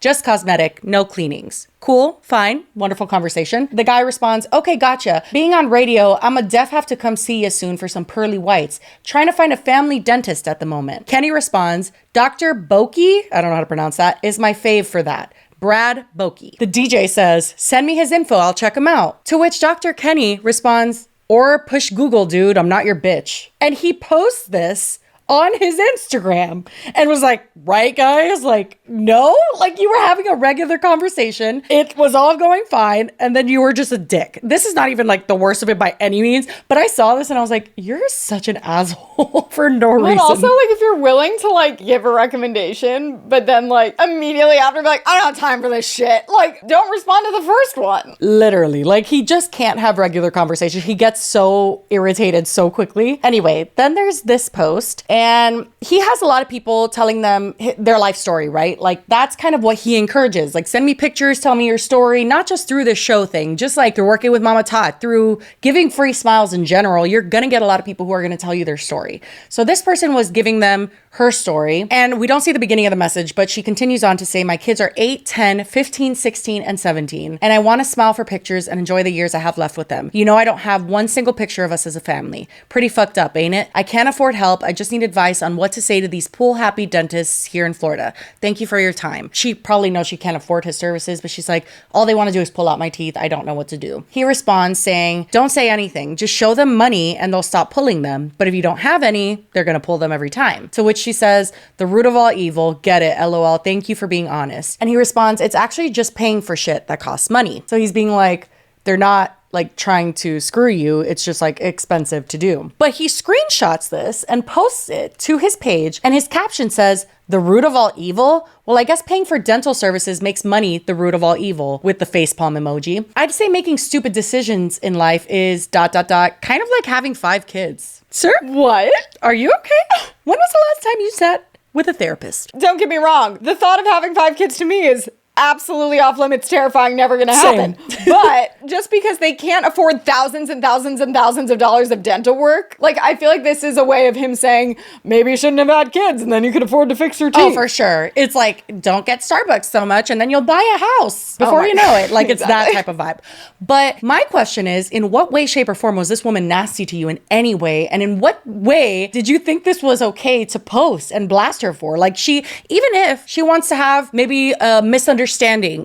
Speaker 1: just cosmetic, no cleanings. Cool, fine, wonderful conversation. The guy responds, okay, gotcha. Being on radio, I'ma def have to come see you soon for some pearly whites. Trying to find a family dentist at the moment. Kenny responds, Dr. Bokey, I don't know how to pronounce that, is my fave for that. Brad Bokey. The DJ says, send me his info, I'll check him out. To which Dr. Kenny responds, or push Google, dude, I'm not your bitch. And he posts this on his Instagram and was like, right guys, like, no, like you were having a regular conversation. It was all going fine. And then you were just a dick. This is not even like the worst of it by any means, but I saw this and I was like, you're such an asshole for no reason.
Speaker 2: And also like if you're willing to like give a recommendation, but then like immediately after be like, I don't have time for this shit. Like, don't respond to the first one.
Speaker 1: Literally, like he just can't have regular conversation. He gets so irritated so quickly. Anyway, then there's this post And he has a lot of people telling them their life story, right? Like that's kind of what he encourages. Like send me pictures, tell me your story, not just through this show thing, just like through working with Mama Tot, through giving free smiles in general, you're gonna get a lot of people who are gonna tell you their story. So this person was giving them her story, and we don't see the beginning of the message, but she continues on to say, my kids are 8, 10, 15, 16, and 17, and I want to smile for pictures and enjoy the years I have left with them. You know I don't have one single picture of us as a family. Pretty fucked up, ain't it? I can't afford help. I just need advice on what to say to these pool-happy dentists here in Florida. Thank you for your time. She probably knows she can't afford his services, but she's like, all they want to do is pull out my teeth. I don't know what to do. He responds saying, don't say anything. Just show them money and they'll stop pulling them. But if you don't have any, they're going to pull them every time. To which she says, the root of all evil, get it, LOL, thank you for being honest. And he responds, it's actually just paying for shit that costs money. So he's being like, they're not like trying to screw you. It's just like expensive to do. But he screenshots this and posts it to his page. And his caption says, the root of all evil? Well, I guess paying for dental services makes money the root of all evil, with the facepalm emoji. I'd say making stupid decisions in life is ... kind of like having 5 kids. Sir?
Speaker 2: What?
Speaker 1: Are you okay? When was the last time you sat with a therapist?
Speaker 2: Don't get me wrong. The thought of having 5 kids to me is absolutely off limits, terrifying, never gonna happen. But just because they can't afford thousands and thousands and thousands of dollars of dental work, like I feel like this is a way of him saying, maybe you shouldn't have had kids and then you could afford to fix your teeth.
Speaker 1: Oh, for sure. It's like, don't get Starbucks so much and then you'll buy a house before you know it. Like it's that type of vibe. But my question is, in what way, shape, or form was this woman nasty to you in any way? And in what way did you think this was okay to post and blast her for? Like even if she wants to have maybe a misunderstanding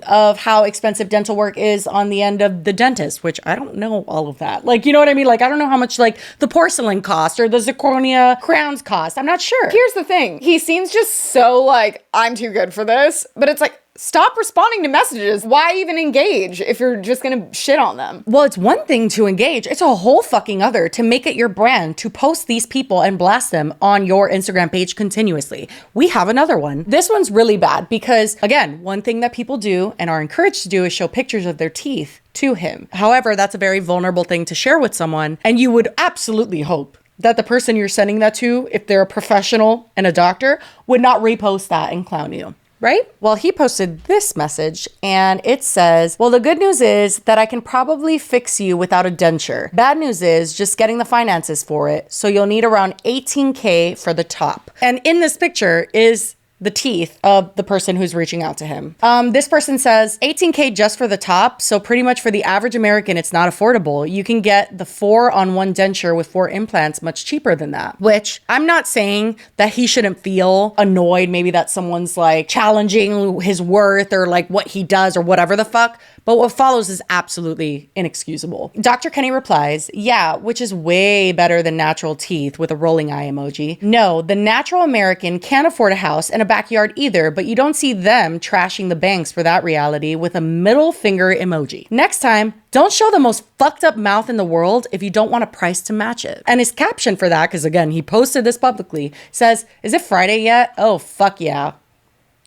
Speaker 1: of how expensive dental work is on the end of the dentist, which I don't know all of that. Like, you know what I mean? Like, I don't know how much like the porcelain cost or the zirconia crowns cost. I'm not sure.
Speaker 2: Here's the thing. He seems just so like, I'm too good for this, but it's like, stop responding to messages. Why even engage if you're just gonna shit on them?
Speaker 1: Well, it's one thing to engage. It's a whole fucking other to make it your brand, to post these people and blast them on your Instagram page continuously. We have another one. This one's really bad because, again, one thing that people do and are encouraged to do is show pictures of their teeth to him. However, that's a very vulnerable thing to share with someone, and you would absolutely hope that the person you're sending that to, if they're a professional and a doctor, would not repost that and clown you. Right? Well, he posted this message and it says, well, the good news is that I can probably fix you without a denture. Bad news is just getting the finances for it. So you'll need around $18K for the top. And in this picture is the teeth of the person who's reaching out to him. This person says $18K just for the top. So pretty much for the average American, it's not affordable. You can get the 4-on-1 denture with 4 implants much cheaper than that, which I'm not saying that he shouldn't feel annoyed. Maybe that someone's like challenging his worth or like what he does or whatever the fuck. But what follows is absolutely inexcusable. Dr. Kenny replies, yeah, which is way better than natural teeth, with a rolling eye emoji. No, the natural American can't afford a house and a backyard either, but you don't see them trashing the banks for that reality, with a middle finger emoji. Next time, don't show the most fucked up mouth in the world if you don't want a price to match it. And his caption for that, because again, he posted this publicly, says, is it Friday yet? Oh, fuck yeah.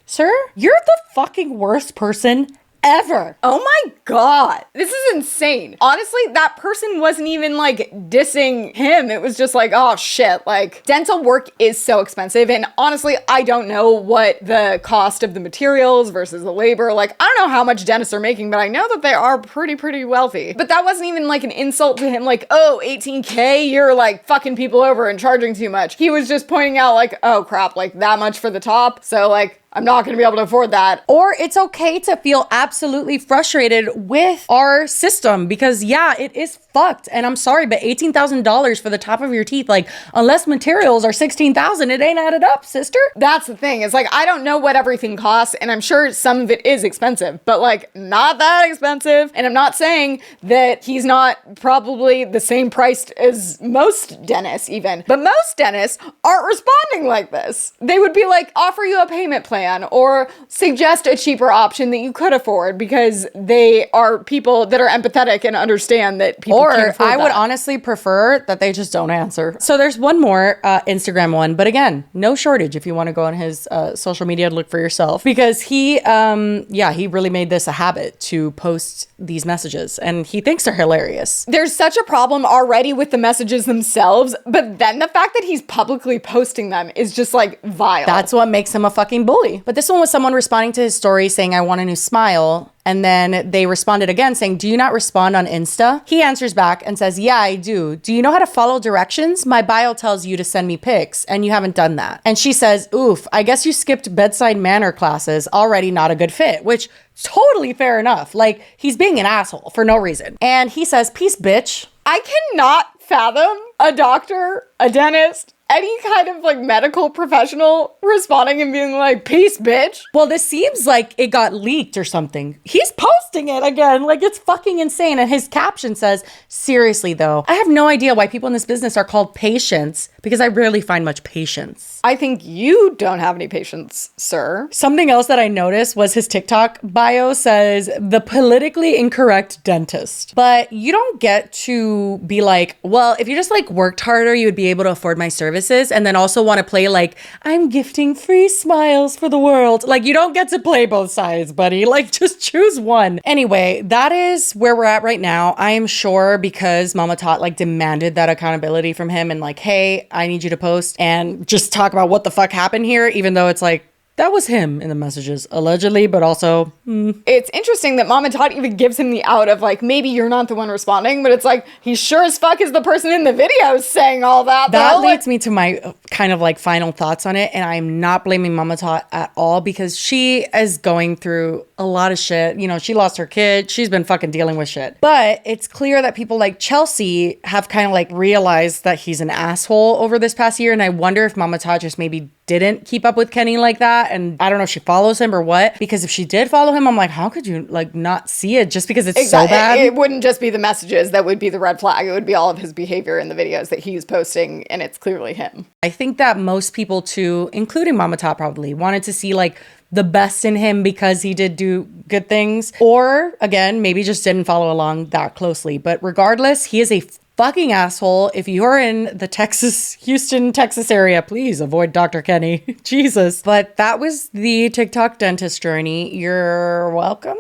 Speaker 1: Sir, you're the fucking worst person ever.
Speaker 2: Oh my God. This is insane. Honestly, that person wasn't even like dissing him. It was just like, oh shit, like dental work is so expensive. And honestly, I don't know what the cost of the materials versus the labor, like I don't know how much dentists are making, but I know that they are pretty wealthy. But that wasn't even like an insult to him, like, oh, $18K, you're like fucking people over and charging too much. He was just pointing out like, oh crap, like that much for the top. So like, I'm not going to be able to afford that.
Speaker 1: Or it's okay to feel absolutely frustrated with our system because, yeah, it is fucked. And I'm sorry, but $18,000 for the top of your teeth, like, unless materials are $16,000, it ain't added up, sister.
Speaker 2: That's the thing. It's like, I don't know what everything costs, and I'm sure some of it is expensive, but like, not that expensive. And I'm not saying that he's not probably the same priced as most dentists even, but most dentists aren't responding like this. They would be like, offer you a payment plan or suggest a cheaper option that you could afford because they are people that are empathetic and understand that people
Speaker 1: Or I would honestly prefer that they just don't answer. So there's one more Instagram one, but again, no shortage if you want to go on his social media to look for yourself, because he really made this a habit to post these messages and he thinks they're hilarious.
Speaker 2: There's such a problem already with the messages themselves, but then the fact that he's publicly posting them is just like vile.
Speaker 1: That's what makes him a fucking bully. But this one was someone responding to his story saying, I want a new smile. And then they responded again saying, do you not respond on Insta? He answers back and says, yeah, I do. Do you know how to follow directions? My bio tells you to send me pics and you haven't done that. And she says, oof, I guess you skipped bedside manner classes, already not a good fit, which totally fair enough. Like, he's being an asshole for no reason. And he says, peace, bitch.
Speaker 2: I cannot fathom a doctor, a dentist, any kind of like medical professional responding and being like, peace, bitch.
Speaker 1: Well, this seems like it got leaked or something. He's posting it again. Like, it's fucking insane. And his caption says, seriously though, I have no idea why people in this business are called patients, because I rarely find much patience.
Speaker 2: I think you don't have any patience, sir.
Speaker 1: Something else that I noticed was his TikTok bio says, the politically incorrect dentist. But you don't get to be like, well, if you just like worked harder, you would be able to afford my services, and then also want to play like, I'm gifting free smiles for the world. Like, you don't get to play both sides, buddy. Like, just choose one. Anyway, that is where we're at right now. I am sure because Mama Tot like demanded that accountability from him and like, hey, I need you to post and just talk about what the fuck happened here, even though it's like, that was him in the messages, allegedly, but also...
Speaker 2: It's interesting that Mama Tot even gives him the out of, like, maybe you're not the one responding, but it's like, he sure as fuck is the person in the video saying all that.
Speaker 1: That leads me to my kind of, like, final thoughts on it, and I'm not blaming Mama Tot at all, because she is going through a lot of shit. You know, she lost her kid. She's been fucking dealing with shit. But it's clear that people like Chelsea have kind of, like, realized that he's an asshole over this past year, and I wonder if Mama Tot just maybe didn't keep up with Kenny like that. And I don't know if she follows him or what, because if she did follow him, I'm like, how could you like not see it just because it's so bad?
Speaker 2: It wouldn't just be the messages that would be the red flag. It would be all of his behavior in the videos that he's posting, and it's clearly him.
Speaker 1: I think that most people too, including Mama Tot probably, wanted to see like the best in him because he did do good things, or again, maybe just didn't follow along that closely. But regardless, he is a fucking asshole. If you're in the Houston, Texas area, please avoid Dr. Kenny. Jesus. But that was the TikTok dentist journey. You're welcome? ?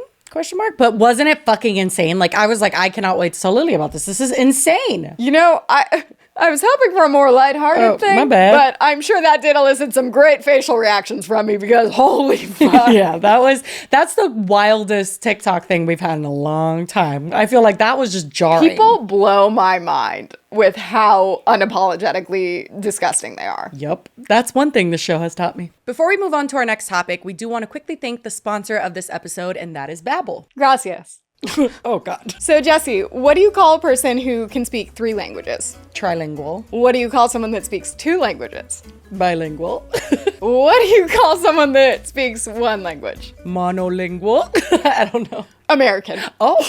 Speaker 1: But wasn't it fucking insane? Like, I was like, I cannot wait to tell Lily about this. This is insane.
Speaker 2: You know, I was hoping for a more lighthearted thing,
Speaker 1: my bad.
Speaker 2: But I'm sure that did elicit some great facial reactions from me, because holy fuck.
Speaker 1: Yeah, that's the wildest TikTok thing we've had in a long time. I feel like that was just jarring.
Speaker 2: People blow my mind with how unapologetically disgusting they are.
Speaker 1: Yep. That's one thing the show has taught me. Before we move on to our next topic, we do want to quickly thank the sponsor of this episode, and that is Babbel.
Speaker 2: Gracias.
Speaker 1: Oh, God.
Speaker 2: So, Jesse, what do you call a person who can speak 3 languages?
Speaker 1: Trilingual.
Speaker 2: What do you call someone that speaks 2 languages?
Speaker 1: Bilingual.
Speaker 2: What do you call someone that speaks 1 language?
Speaker 1: Monolingual. I don't know.
Speaker 2: American.
Speaker 1: Oh.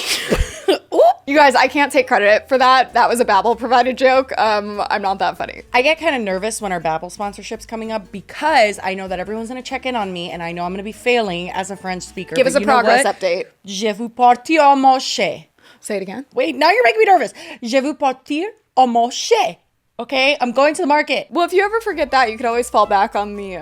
Speaker 2: You guys, I can't take credit for that. That was a Babbel provided joke. I'm not that funny.
Speaker 1: I get kind of nervous when our Babbel sponsorship's coming up, because I know that everyone's going to check in on me, and I know I'm going to be failing as a French speaker.
Speaker 2: Give us a progress update.
Speaker 1: Je vous partir en marché.
Speaker 2: Say it again.
Speaker 1: Wait, now you're making me nervous. Je veux partir en marché. Okay, I'm going to the market.
Speaker 2: Well, if you ever forget that, you could always fall back on the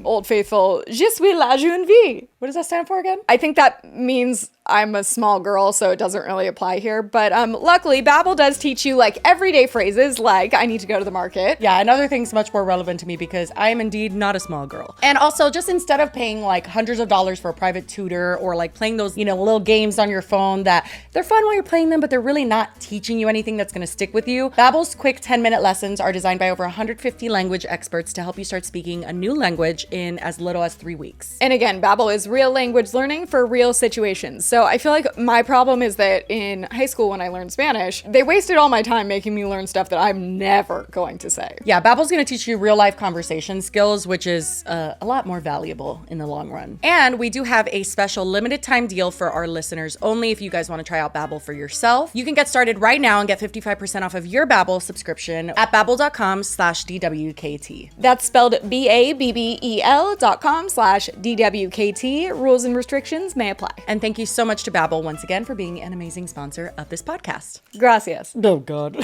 Speaker 2: old faithful Je suis la jeune vie.
Speaker 1: What does that stand for again?
Speaker 2: I think that means I'm a small girl, so it doesn't really apply here. But luckily, Babbel does teach you like everyday phrases like I need to go to the market.
Speaker 1: Yeah, another thing's much more relevant to me because I am indeed not a small girl. And also, just instead of paying like hundreds of dollars for a private tutor or like playing those, little games on your phone that they're fun while you're playing them, but they're really not teaching you anything that's gonna stick with you. Babbel's quick 10-minute lessons are designed by over 150 language experts to help you start speaking a new language in as little as 3 weeks.
Speaker 2: And again, Babbel is real language learning for real situations. So I feel like my problem is that in high school when I learned Spanish, they wasted all my time making me learn stuff that I'm never going to say.
Speaker 1: Yeah, Babbel's gonna teach you real life conversation skills, which is a lot more valuable in the long run. And we do have a special limited time deal for our listeners only. If you guys want to try out Babbel for yourself, you can get started right now and get 55% off of your Babbel subscription at babbel.com/DWKT.
Speaker 2: That's spelled BABBEL.com/DWKT. Rules and restrictions may apply.
Speaker 1: And thank you so much to Babbel once again for being an amazing sponsor of this podcast.
Speaker 2: Gracias.
Speaker 1: Oh, God.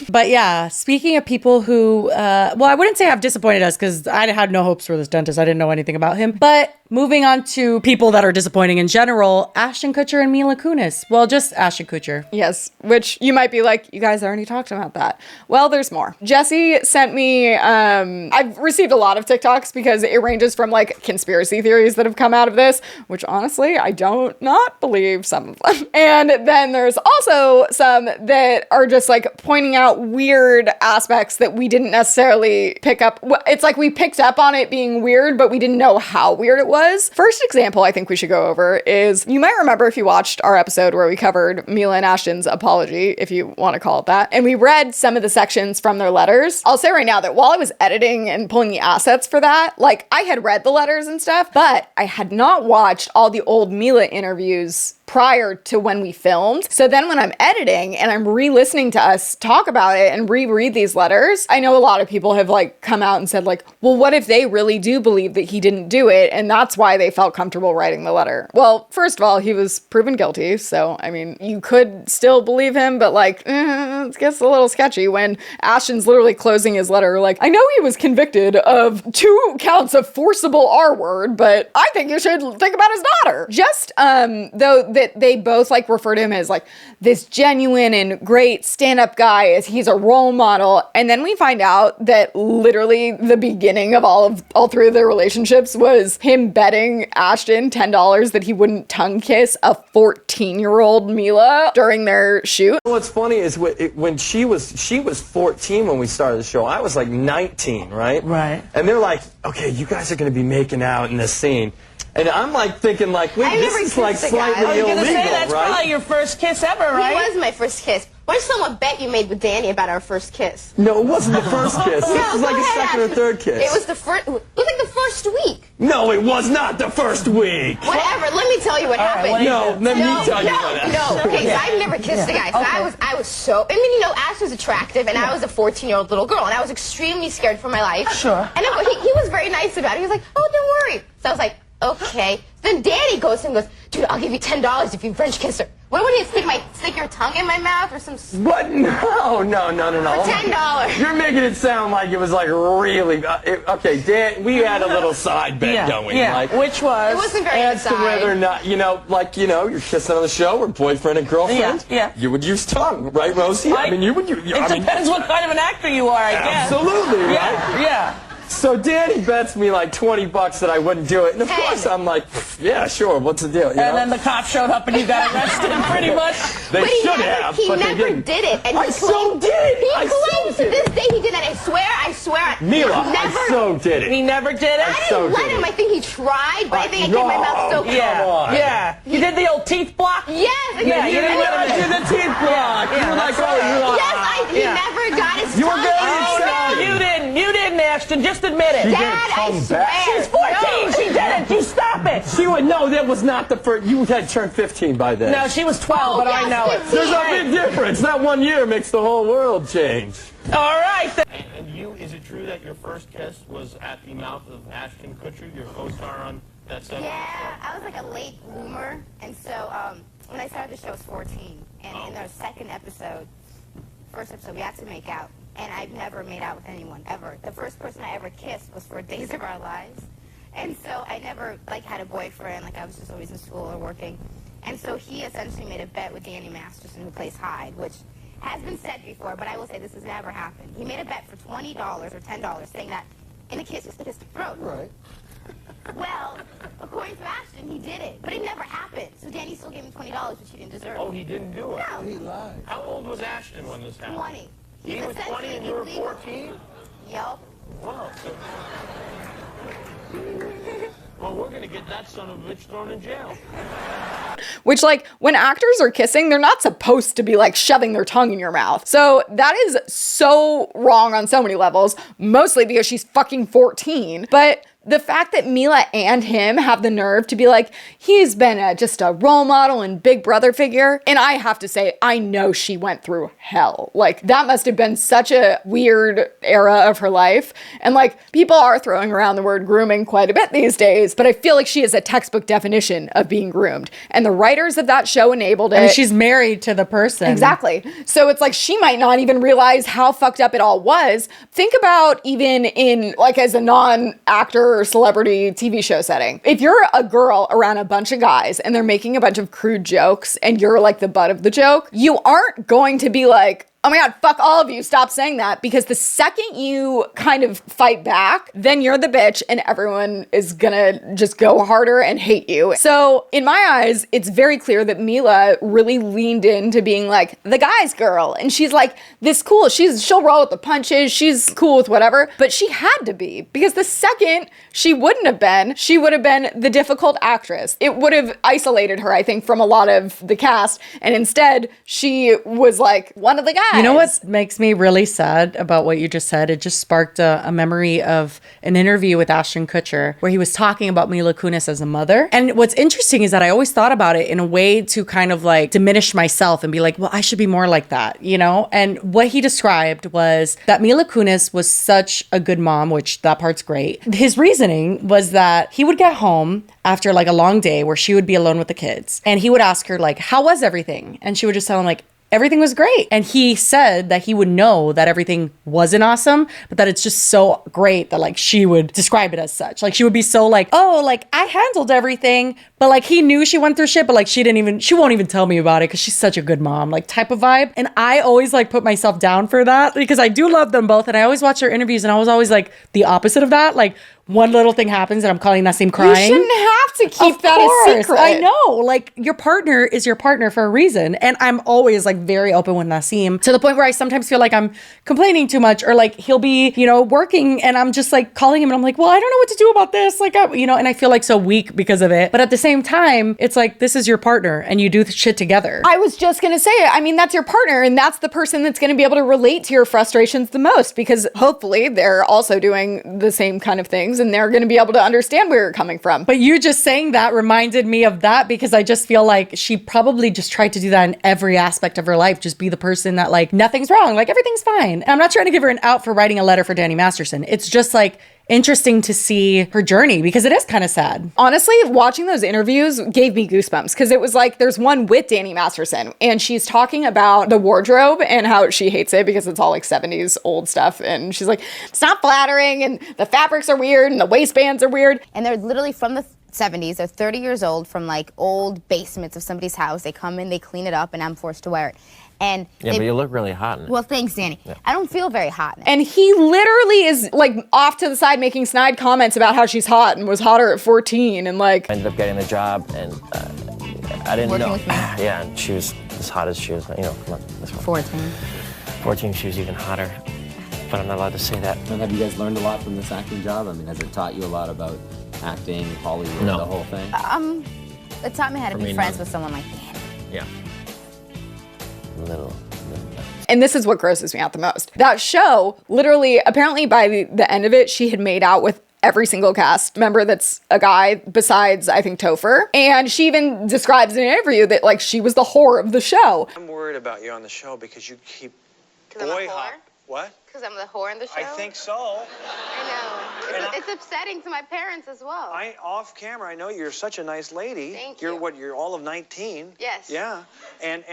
Speaker 1: But yeah, speaking of people who, well, I wouldn't say have disappointed us because I had no hopes for this dentist. I didn't know anything about him. But moving on to people that are disappointing in general, Ashton Kutcher and Mila Kunis. Well, just Ashton Kutcher.
Speaker 2: Yes, which you might be like, you guys already talked about that. Well, there's more. Jesse sent me, I've received a lot of TikToks because it ranges from like conspiracy theories that have come out of this, which honestly, I don't not believe some of them. And then there's also some that are just like pointing out weird aspects that we didn't necessarily pick up. It's like we picked up on it being weird, but we didn't know how weird it was. First example I think we should go over is, you might remember if you watched our episode where we covered Mila and Ashton's apology, if you want to call it that, and we read some of the sections from their letters. I'll say right now that while I was editing and pulling the assets for that, like I had read the letters and stuff, but I had not watched all the old Mila interviews prior to when we filmed. So then when I'm editing and I'm re-listening to us talk about it and reread these letters, I know a lot of people have like come out and said like, well, what if they really do believe that he didn't do it and that's why they felt comfortable writing the letter? Well, first of all, he was proven guilty. So, I mean, you could still believe him, but like, it gets a little sketchy when Ashton's literally closing his letter like, I know he was convicted of 2 counts of forcible R-word, but I think you should think about his daughter. Just, though, that they both like refer to him as like this genuine and great stand-up guy, as he's a role model. And then we find out that literally the beginning of all 3 of their relationships was him betting Ashton $10 that he wouldn't tongue kiss a 14-year-old Mila during their shoot.
Speaker 9: What's funny is when she was 14 when we started the show. I was like 19, right?
Speaker 10: Right.
Speaker 9: And they're like, okay, you guys are going to be making out in this scene. And I'm like thinking like, wait, this is like slightly illegal,
Speaker 10: gonna say, that's
Speaker 9: right?
Speaker 10: probably your first kiss ever, right?
Speaker 7: He was my first kiss. What's someone bet you made with Danny about our first kiss?
Speaker 9: No, it wasn't the first kiss.
Speaker 7: No,
Speaker 9: This was like
Speaker 7: go
Speaker 9: a
Speaker 7: ahead,
Speaker 9: second or
Speaker 7: Ashton.
Speaker 9: third kiss.
Speaker 7: It was like the first week.
Speaker 9: No, it was not the first week.
Speaker 7: Whatever. Let me tell you what happened.
Speaker 10: what
Speaker 9: No, let me tell you what happened.
Speaker 7: No, okay, so I've never kissed a guy. So I was so, I mean, you know, Ash was attractive, and I was a 14-year-old little girl, and I was extremely scared for my life.
Speaker 10: Sure.
Speaker 7: And he was very nice about it. He was like, oh, don't worry. So I was like, okay. Then Danny goes to him and goes, dude, I'll give you $10 if you French kiss her. What would you stick your tongue in my mouth or some?
Speaker 9: What? No.
Speaker 7: For $10.
Speaker 9: You're making it sound like it was like really. Okay, Dan, we had a little side bet going.
Speaker 10: Yeah.
Speaker 9: Like,
Speaker 10: Which was?
Speaker 7: It wasn't very
Speaker 9: as to whether or not, you're kissing on the show or boyfriend and girlfriend.
Speaker 10: Yeah.
Speaker 9: You would use tongue, right, Rosie? I mean, you would.
Speaker 10: It depends what kind of an actor you are, I guess.
Speaker 9: Absolutely, right?
Speaker 10: Yeah.
Speaker 9: So Danny bets me like $20 that I wouldn't do it, and of course I'm like, yeah, sure, what's the deal? You know?
Speaker 10: And then the cop showed up and you got arrested, pretty much.
Speaker 9: They should have, but they didn't.
Speaker 7: He never did it. And
Speaker 9: I so did.
Speaker 7: He claims to this day he did it. I swear.
Speaker 9: Mila, I so did it.
Speaker 10: He never did it?
Speaker 7: I didn't let him. I think he tried, but I think I kept my mouth so closed.
Speaker 9: Come on.
Speaker 10: Yeah. You did the old teeth block?
Speaker 7: Yes.
Speaker 10: Yeah, you didn't let him do the teeth block.
Speaker 9: You were like, oh,
Speaker 7: Yes, he never got his tongue.
Speaker 9: You were very
Speaker 7: in.
Speaker 9: excited.
Speaker 10: You didn't, Ashton. Just admit it.
Speaker 7: Dad, I swear.
Speaker 10: She's 14. She didn't. You stop it.
Speaker 9: That was not the first. You had turned 15 by then.
Speaker 10: No, she was 12, but I know it.
Speaker 9: There's a big difference. That 1 year makes the whole world change.
Speaker 10: All right.
Speaker 11: And is it true that your first kiss was at the mouth of Ashton Kutcher, your co-star on that set?
Speaker 12: Yeah, I was like a late bloomer, and so when I started the show, I was 14, and in our first episode, we had to make out, and I've never made out with anyone, ever. The first person I ever kissed was for Days of Our Lives, and so I never, had a boyfriend, I was just always in school or working, and so he essentially made a bet with Danny Masterson, who plays Hyde, which has been said before, but I will say this has never happened. He made a bet for $20 or $10, saying that in a kiss, you slit his throat.
Speaker 9: Right.
Speaker 12: Well, according to Ashton, he did it, but it never happened. So Danny still gave him $20, which he didn't deserve.
Speaker 11: Oh, he didn't do it?
Speaker 12: No.
Speaker 9: He lied.
Speaker 11: How old was Ashton when this happened?
Speaker 12: 20.
Speaker 11: He was 20 and you were 14?
Speaker 12: Yup.
Speaker 11: Wow. Well, we're going to get that son of a bitch thrown in jail.
Speaker 2: Which, when actors are kissing, they're not supposed to be, shoving their tongue in your mouth. So that is so wrong on so many levels, mostly because she's fucking 14. But the fact that Mila and him have the nerve to be like, he's been just a role model and big brother figure. And I have to say, I know she went through hell. Like, that must have been such a weird era of her life. And like, people are throwing around the word grooming quite a bit these days, but I feel like she is a textbook definition of being groomed. And the writers of that show enabled it.
Speaker 1: I mean, she's married to the person.
Speaker 2: Exactly. So it's like, she might not even realize how fucked up it all was. Think about even in like as a non-actor or celebrity TV show setting. If you're a girl around a bunch of guys and they're making a bunch of crude jokes and you're like the butt of the joke, you aren't going to be like, oh my God, fuck all of you, stop saying that. Because the second you kind of fight back, then you're the bitch and everyone is gonna just go harder and hate you. So in my eyes, it's very clear that Mila really leaned into being like the guy's girl. And she's like this cool, she'll roll with the punches, she's cool with whatever, but she had to be, because the second she wouldn't have been, she would have been the difficult actress. It would have isolated her, I think, from a lot of the cast. And instead, she was like one of the guys.
Speaker 1: You know what makes me really sad about what you just said? It just sparked a memory of an interview with Ashton Kutcher where he was talking about Mila Kunis as a mother. And what's interesting is that I always thought about it in a way to kind of like diminish myself and be like, well, I should be more like that, you know? And what he described was that Mila Kunis was such a good mom, which that part's great. His reasoning was that he would get home after like a long day where she would be alone with the kids. And he would ask her like, how was everything? And she would just tell him like, everything was great. And he said that he would know that everything wasn't awesome, but that it's just so great that like she would describe it as such. Like she would be so like, oh, like I handled everything, but like he knew she went through shit, but like she won't even tell me about it because she's such a good mom, like type of vibe. And I always like put myself down for that because I do love them both. And I always watch their interviews and I was always like the opposite of that. Like one little thing happens and I'm calling Nassim crying.
Speaker 2: You shouldn't have to keep that a secret.
Speaker 1: I know. Like your partner is your partner for a reason. And I'm always like very open with Nassim to the point where I sometimes feel like I'm complaining too much or like he'll be, you know, working and I'm just like calling him and I'm like, well, I don't know what to do about this. Like, and I feel like so weak because of it. But at the same time, it's like, this is your partner and you do shit together.
Speaker 2: I was just going to say, I mean, that's your partner and that's the person that's going to be able to relate to your frustrations the most because hopefully they're also doing the same kind of things and they're going to be able to understand where you're coming from.
Speaker 1: But you just saying that reminded me of that because I just feel like she probably just tried to do that in every aspect of her life. Just be the person that like, nothing's wrong. Like everything's fine. And I'm not trying to give her an out for writing a letter for Danny Masterson. It's just like, interesting to see her journey because it is kind of sad.
Speaker 2: Honestly, watching those interviews gave me goosebumps because it was like there's one with Danny Masterson and she's talking about the wardrobe and how she hates it because it's all like 70s old stuff and she's like, it's not flattering and the fabrics are weird and the waistbands are weird.
Speaker 12: And they're literally from the 70s. They're 30 years old from like old basements of somebody's house. They come in, they clean it up, and I'm forced to wear it. And
Speaker 13: yeah, but you look really hot in it.
Speaker 12: Well, thanks, Danny. Yeah. I don't feel very hot in it.
Speaker 2: And he literally is like off to the side making snide comments about how she's hot and was hotter at 14 and like.
Speaker 13: I ended up getting the job and I didn't
Speaker 12: Working
Speaker 13: know.
Speaker 12: With me.
Speaker 13: Yeah, and she was as hot as she was. You know, come on, this one.
Speaker 12: 14.
Speaker 13: 14, she was even hotter. But I'm not allowed to say that.
Speaker 14: And have you guys learned a lot from this acting job? I mean, has it taught you a lot about acting, Hollywood,
Speaker 13: No.
Speaker 14: the whole thing?
Speaker 12: It taught me how to be friends with someone like Danny.
Speaker 13: Yeah. Little.
Speaker 2: And this is what grosses me out the most. That show, literally, apparently by the end of it, she had made out with every single cast member that's a guy besides, I think, Topher. And she even describes in an interview that, like, she was the whore of the show.
Speaker 15: I'm worried about you on the show because you keep
Speaker 7: boy hop.
Speaker 15: What?
Speaker 7: Because I'm the whore in the show?
Speaker 15: I think so.
Speaker 7: I know. It's upsetting to my parents as well.
Speaker 15: Off camera, I know you're such a nice lady.
Speaker 7: Thank
Speaker 15: you.
Speaker 7: you.
Speaker 15: You're all of 19.
Speaker 7: Yes.
Speaker 15: Yeah. And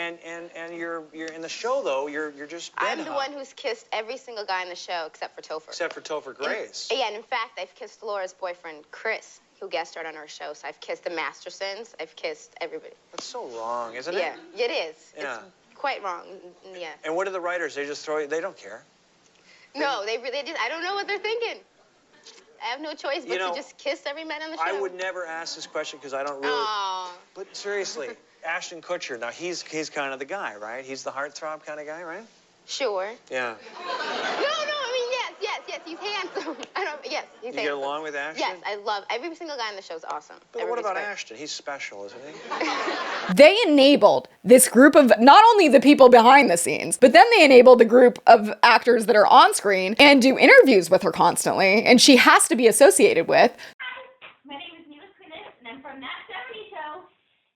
Speaker 15: you're in the show though, you're just bed
Speaker 7: I'm the one who's kissed every single guy in the show except for Topher.
Speaker 15: Except for Topher Grace.
Speaker 7: And in fact, I've kissed Laura's boyfriend, Chris, who guest starred on our show. So I've kissed the Mastersons. I've kissed everybody.
Speaker 15: That's so wrong, isn't it?
Speaker 7: Yeah, it is.
Speaker 15: Yeah.
Speaker 7: It's quite wrong. Yeah.
Speaker 15: And what do the writers? They just throw you, they don't care.
Speaker 7: No, they just, I don't know what they're thinking. I have no choice but to just kiss every man on the show.
Speaker 15: I would never ask this question because I don't really.
Speaker 7: Aww.
Speaker 15: But seriously, Ashton Kutcher. Now he's kind of the guy, right? He's the heartthrob kind of guy, right?
Speaker 7: Sure.
Speaker 15: Yeah.
Speaker 7: No, I mean, yes. he's handsome. Yes, he's handsome.
Speaker 15: You get along with Ashton?
Speaker 7: Yes, I love every single guy in the show is awesome.
Speaker 15: But what about Ashton? He's special, isn't he?
Speaker 2: They enabled this group of not only the people behind the scenes, but then they enabled the group of actors that are on screen and do interviews with her constantly, and she has to be associated with.
Speaker 16: My name is Mila Kunis, and I'm from That 70 Show,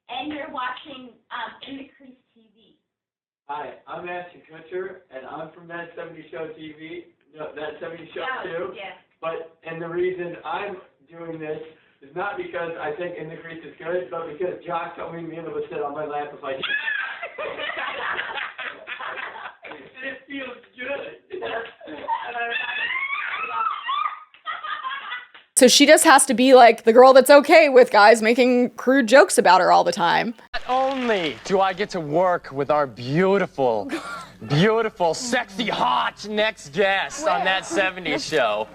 Speaker 16: and you're watching In the Crease TV.
Speaker 17: Hi, I'm Ashton Kutcher, and I'm from That 70 Show TV. No, That 70 Show too.
Speaker 16: Yeah.
Speaker 17: And the reason I'm doing this is not because I think In the Crease is good, but because Josh told me Mila would sit on my lap and like, it feels good.
Speaker 2: So she just has to be like the girl that's okay with guys making crude jokes about her all the time.
Speaker 18: Not only do I get to work with our beautiful, sexy, hot next guest on That 70s Show,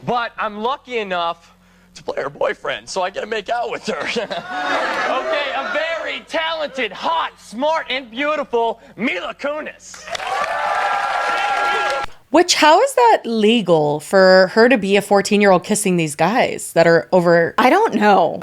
Speaker 18: but I'm lucky enough to play her boyfriend, so I get to make out with her. Okay, a very talented, hot, smart, and beautiful Mila Kunis.
Speaker 1: Which, how is that legal for her to be a 14-year-old kissing these guys that are over?
Speaker 2: I don't know.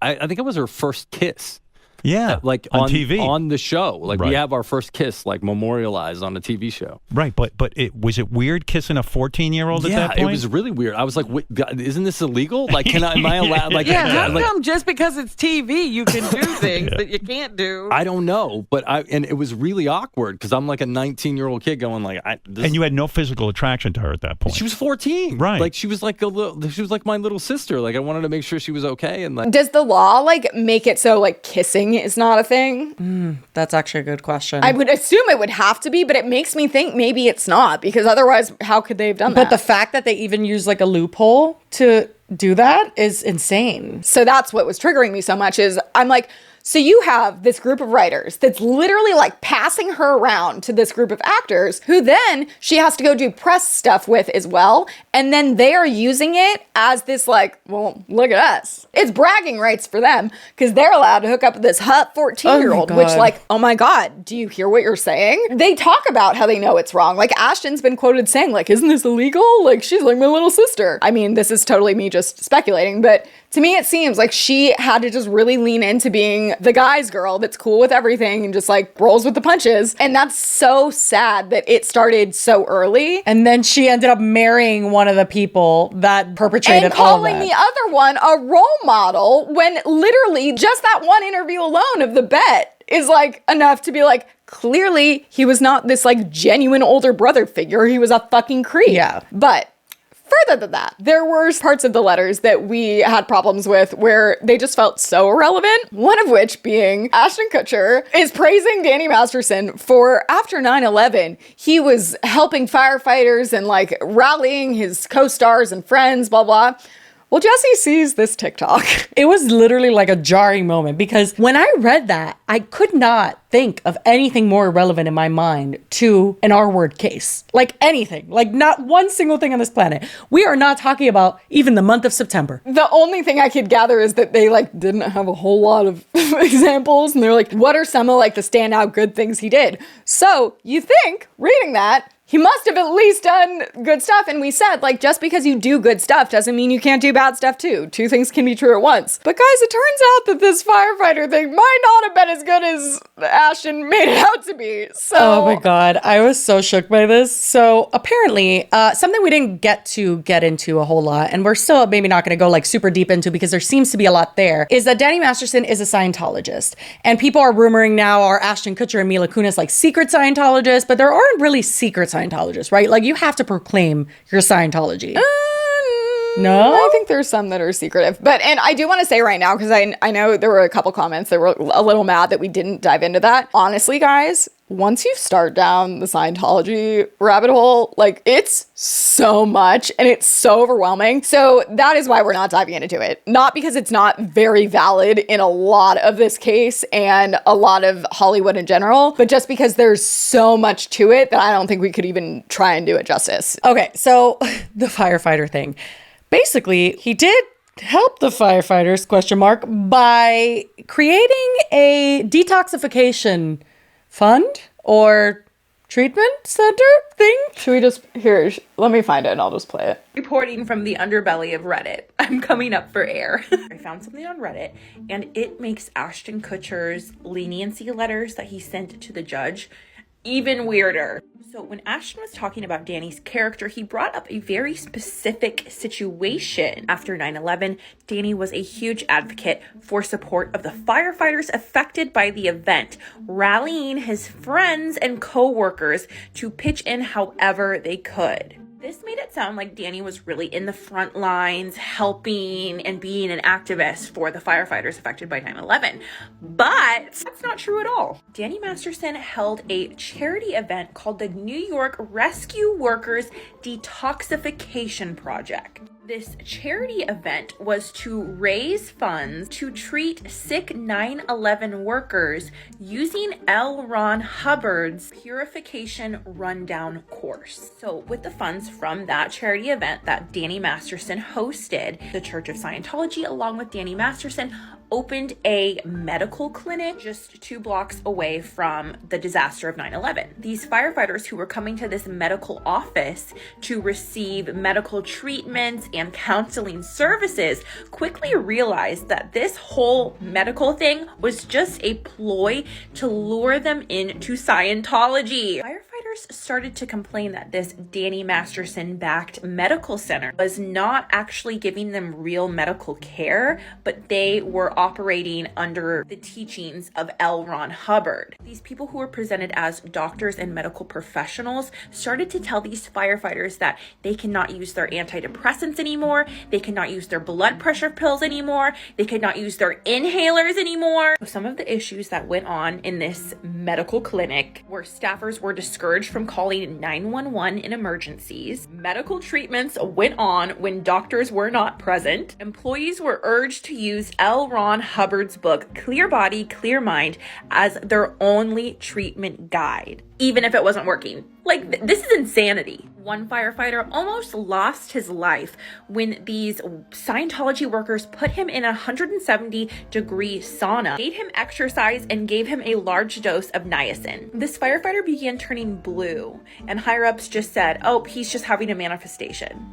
Speaker 19: I think it was her first kiss.
Speaker 20: Yeah,
Speaker 19: like
Speaker 20: on TV.
Speaker 19: On the show. Like
Speaker 20: Right.
Speaker 19: we have our first kiss like memorialized on a TV show.
Speaker 20: Right, but was it weird kissing a 14-year-old at that point?
Speaker 19: Yeah, it was really weird. I was like, wait, God, isn't this illegal? Like, am I allowed? Like,
Speaker 21: How
Speaker 19: like,
Speaker 21: come just because it's TV you can do things that you can't do?
Speaker 19: I don't know, but it was really awkward because I'm like a 19-year-old kid going like,
Speaker 20: and you had no physical attraction to her at that point.
Speaker 19: She was 14,
Speaker 20: right?
Speaker 19: Like she was like my little sister. Like I wanted to make sure she was okay. And like,
Speaker 2: Does the law like make it so like kissing is not a thing?
Speaker 1: That's actually a good question.
Speaker 2: I would assume it would have to be, but it makes me think maybe it's not, because otherwise how could they have done that?
Speaker 1: But the fact that they even use like a loophole to do that is insane.
Speaker 2: So that's what was triggering me so much is I'm like, so you have this group of writers that's literally like passing her around to this group of actors who then she has to go do press stuff with as well. And then they are using it as this like, well, look at us. It's bragging rights for them because they're allowed to hook up with this hot 14-year-old, which like, oh my God, do you hear what you're saying? They talk about how they know it's wrong. Like Ashton's been quoted saying like, isn't this illegal? Like she's like my little sister. I mean, this is totally me just speculating, but to me, it seems like she had to just really lean into being the guy's girl that's cool with everything and just like rolls with the punches. And that's so sad that it started so early.
Speaker 1: And then she ended up marrying one of the people that perpetrated
Speaker 2: and
Speaker 1: all of
Speaker 2: calling
Speaker 1: that.
Speaker 2: the other one a role model when literally just that one interview alone of the bet is like enough to be like, clearly he was not this like genuine older brother figure. He was a fucking creep.
Speaker 1: Yeah.
Speaker 2: But further than that, there were parts of the letters that we had problems with where they just felt so irrelevant. One of which being Ashton Kutcher is praising Danny Masterson for after 9/11, he was helping firefighters and like rallying his co-stars and friends, blah, blah. Well, Jesse sees this TikTok.
Speaker 1: It was literally like a jarring moment because when I read that, I could not think of anything more relevant in my mind to an R-word case. Like anything. Like not one single thing on this planet. We are not talking about even the month of September.
Speaker 2: The only thing I could gather is that they like didn't have a whole lot of examples. And they're like, what are some of like the standout good things he did? So you think, reading that, he must have at least done good stuff. And we said, like, just because you do good stuff doesn't mean you can't do bad stuff too. Two things can be true at once. But guys, it turns out that this firefighter thing might not have been as good as Ashton made it out to be. So,
Speaker 1: oh my God, I was so shook by this. So apparently, something we didn't get into a whole lot, and we're still maybe not going to go like super deep into because there seems to be a lot there, is that Danny Masterson is a Scientologist. And people are rumoring now are Ashton Kutcher and Mila Kunis like secret Scientologists, but there aren't really secret Scientologists, right? Like you have to proclaim your Scientology. No?
Speaker 2: I think there's some that are secretive. But, and I do want to say right now, because I know there were a couple comments that were a little mad that we didn't dive into that. Honestly, guys, once you start down the Scientology rabbit hole, like it's so much and it's so overwhelming. So that is why we're not diving into it. Not because it's not very valid in a lot of this case and a lot of Hollywood in general, but just because there's so much to it that I don't think we could even try and do it justice.
Speaker 1: Okay, so the firefighter thing. Basically, he did help the firefighters, by creating a detoxification fund or treatment center thing.
Speaker 2: Should we just, here, let me find it and I'll just play it.
Speaker 3: Reporting from the underbelly of Reddit. I'm coming up for air. I found something on Reddit, and it makes Ashton Kutcher's leniency letters that he sent to the judge even weirder. So when Ashton was talking about Danny's character, he brought up a very specific situation. After 9/11, Danny was a huge advocate for support of the firefighters affected by the event, rallying his friends and co-workers to pitch in however they could. This made it sound like Danny was really in the front lines, helping and being an activist for the firefighters affected by 9/11. But that's not true at all. Danny Masterson held a charity event called the New York Rescue Workers Detoxification Project. This charity event was to raise funds to treat sick 9/11 workers using L. Ron Hubbard's Purification Rundown course. So with the funds from that charity event that Danny Masterson hosted, the Church of Scientology, along with Danny Masterson, opened a medical clinic just 2 blocks away from the disaster of 9/11. These firefighters who were coming to this medical office to receive medical treatments and counseling services quickly realized that this whole medical thing was just a ploy to lure them into Scientology. Firefighters started to complain that this Danny Masterson-backed medical center was not actually giving them real medical care, but they were operating under the teachings of L. Ron Hubbard. These people who were presented as doctors and medical professionals started to tell these firefighters that they cannot use their antidepressants anymore, they cannot use their blood pressure pills anymore, they could not use their inhalers anymore. Some of the issues that went on in this medical clinic were staffers were discouraged from calling 911 in emergencies, medical treatments went on when doctors were not present, employees were urged to use L. Ron Hubbard's book, Clear Body, Clear Mind, as their only treatment guide, even if it wasn't working. Like, this is insanity. One firefighter almost lost his life when these Scientology workers put him in a 170-degree sauna, made him exercise, and gave him a large dose of niacin. This firefighter began turning blue, and higher-ups just said, oh, he's just having a manifestation.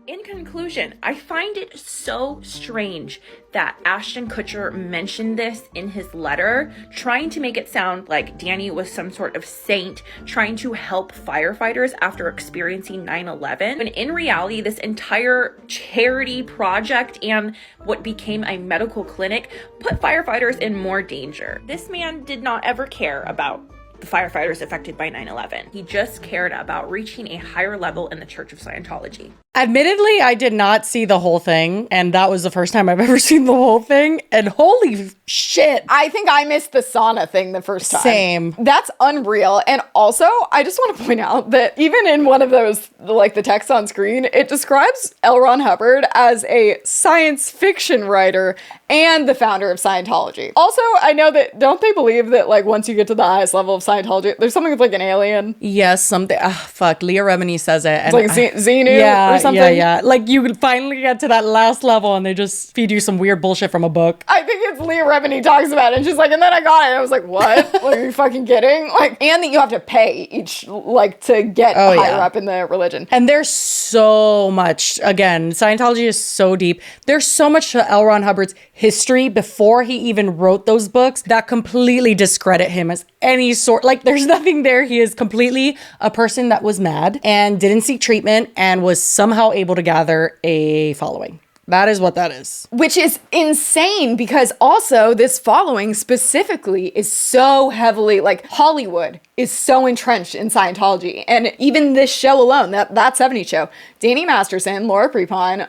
Speaker 3: In conclusion, I find it so strange that Ashton Kutcher mentioned this in his letter, trying to make it sound like Danny was some sort of saint trying to help firefighters after experiencing 9/11, when in reality, this entire charity project and what became a medical clinic put firefighters in more danger. This man did not ever care about the firefighters affected by 9/11. He just cared about reaching a higher level in the Church of Scientology.
Speaker 1: Admittedly, I did not see the whole thing, and that was the first time I've ever seen the whole thing, and holy shit.
Speaker 2: I think I missed the sauna thing the first time.
Speaker 1: Same.
Speaker 2: That's unreal. And also, I just want to point out that even in one of those, like the text on screen, it describes L. Ron Hubbard as a science fiction writer and the founder of Scientology. Also, I know that, don't they believe that, like, once you get to the highest level of Scientology, there's something with, like, an alien?
Speaker 1: Yes, something. Leah Remini says it.
Speaker 2: It's like Xenu or something.
Speaker 1: Yeah. Like, you finally get to that last level and they just feed you some weird bullshit from a book.
Speaker 2: I think it's Leah Remini talks about it. And she's like, and then I got it. I was like, what? Like, are you fucking kidding? Like, and that you have to pay each, like, to get higher up in the religion.
Speaker 1: And there's so much, again, Scientology is so deep. There's so much to L. Ron Hubbard's history before he even wrote those books that completely discredit him as any sort. Like, there's nothing there. He is completely a person that was mad and didn't seek treatment and was somehow able to gather a following. That is what that is.
Speaker 2: Which is insane, because also this following specifically is so heavily, like, Hollywood is so entrenched in Scientology. And even this show alone, that 70s show, Danny Masterson, Laura Prepon,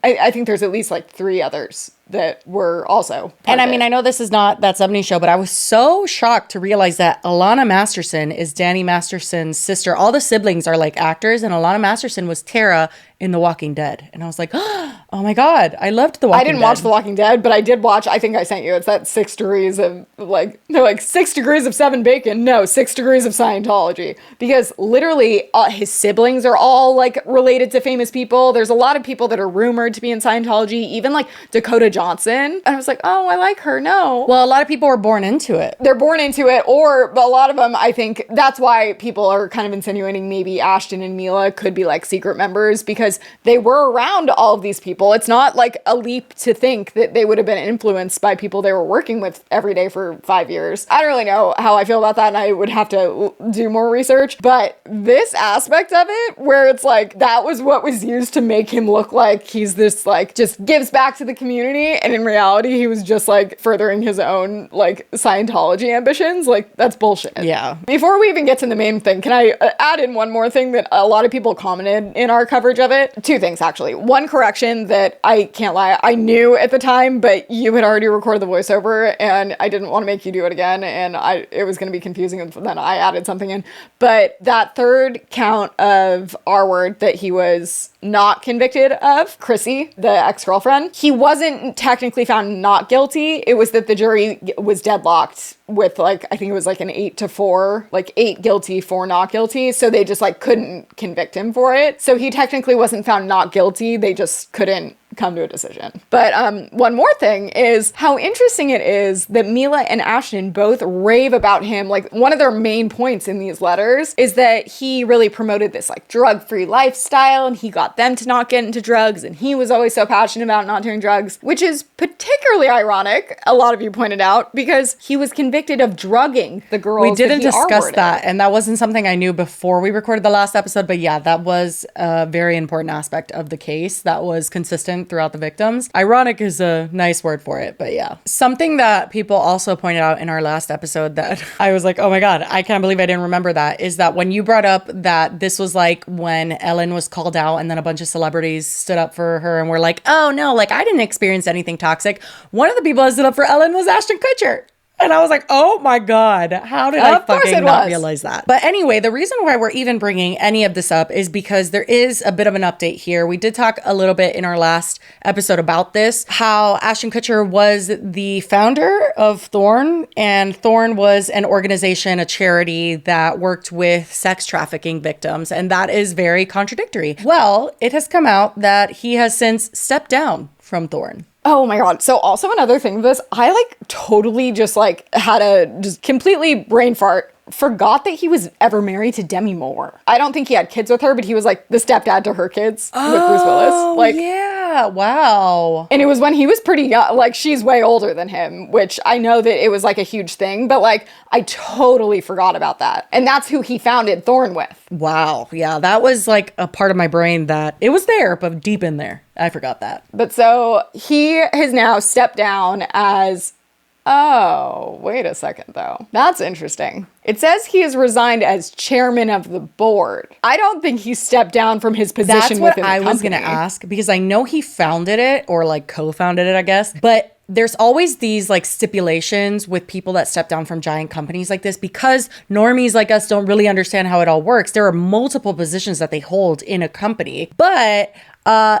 Speaker 2: I think there's at least like 3 others that were also
Speaker 1: And I mean, I know this is not that 70s show, but I was so shocked to realize that Alana Masterson is Danny Masterson's sister. All the siblings are like actors, and Alana Masterson was Tara in The Walking Dead. And I was like, oh my God, I loved The Walking Dead.
Speaker 2: I didn't watch The Walking Dead, but I did watch, I think I sent you, it's that 6 degrees of, like, no, like 6 degrees of 7 bacon. No, 6 degrees of Scientology. Because literally his siblings are all like related to famous people. There's a lot of people that are rumored to be in Scientology. Even like Dakota Johnson. And I was like, oh, I like her. No.
Speaker 1: Well, a lot of people were born into it.
Speaker 2: They're born into it, or a lot of them, I think that's why people are kind of insinuating maybe Ashton and Mila could be like secret members, because they were around all of these people. It's not like a leap to think that they would have been influenced by people they were working with every day for 5 years. I don't really know how I feel about that, and I would have to do more research, but this aspect of it, where it's like, that was what was used to make him look like he's this, like, just gives back to the community, and in reality, he was just, like, furthering his own, like, Scientology ambitions. Like, that's bullshit.
Speaker 1: Yeah.
Speaker 2: Before we even get to the main thing, can I add in one more thing that a lot of people commented in our coverage of it? Two things, actually. One correction that I can't lie, I knew at the time, but you had already recorded the voiceover, and I didn't want to make you do it again, and it was going to be confusing, and then I added something in. But that third count of R-word that he was not convicted of, Chrissy, the ex-girlfriend, he wasn't technically found not guilty. It was that the jury was deadlocked with, like, I think it was like an 8-4, like 8 guilty, 4 not guilty. So they just like couldn't convict him for it. So he technically wasn't found not guilty. They just couldn't come to a decision. But one more thing is how interesting it is that Mila and Ashton both rave about him. Like, one of their main points in these letters is that he really promoted this like drug-free lifestyle, and he got them to not get into drugs, and he was always so passionate about not doing drugs, which is particularly ironic, a lot of you pointed out, because he was convicted of drugging the girls.
Speaker 1: We didn't discuss that, and that wasn't something I knew before we recorded the last episode, but yeah, that was a very important aspect of the case that was consistent throughout the victims. Ironic is a nice word for it, but yeah. Something that people also pointed out in our last episode that I was like, oh my God, I can't believe I didn't remember that, is that when you brought up that this was like when Ellen was called out and then a bunch of celebrities stood up for her and were like, oh no, like I didn't experience anything toxic. One of the people that stood up for Ellen was Ashton Kutcher. And I was like, oh my God, how did I fucking not realize that? But anyway, the reason why we're even bringing any of this up is because there is a bit of an update here. We did talk a little bit in our last episode about this, how Ashton Kutcher was the founder of Thorn, and Thorn was an organization, a charity that worked with sex trafficking victims, and that is very contradictory. Well, it has come out that he has since stepped down from Thorn.
Speaker 2: Oh my God. So also another thing of this, I like totally just like had a just completely brain fart. Forgot that he was ever married to Demi Moore. I don't think he had kids with her, but he was like the stepdad to her kids with Bruce Willis. Like,
Speaker 1: yeah, wow.
Speaker 2: And it was when he was pretty young. Like, she's way older than him, which I know that it was like a huge thing, but like I totally forgot about that. And that's who he founded Thorn with.
Speaker 1: Wow. Yeah, that was like a part of my brain that it was there, but deep in there. I forgot that.
Speaker 2: But so he has now stepped down as... Oh, wait a second, though. That's interesting. It says he has resigned as chairman of the board. I don't think he stepped down from his position within the company.
Speaker 1: That's what I was going to ask, because I know he founded it, or like co-founded it, I guess. But there's always these like stipulations with people that step down from giant companies like this, because normies like us don't really understand how it all works. There are multiple positions that they hold in a company. But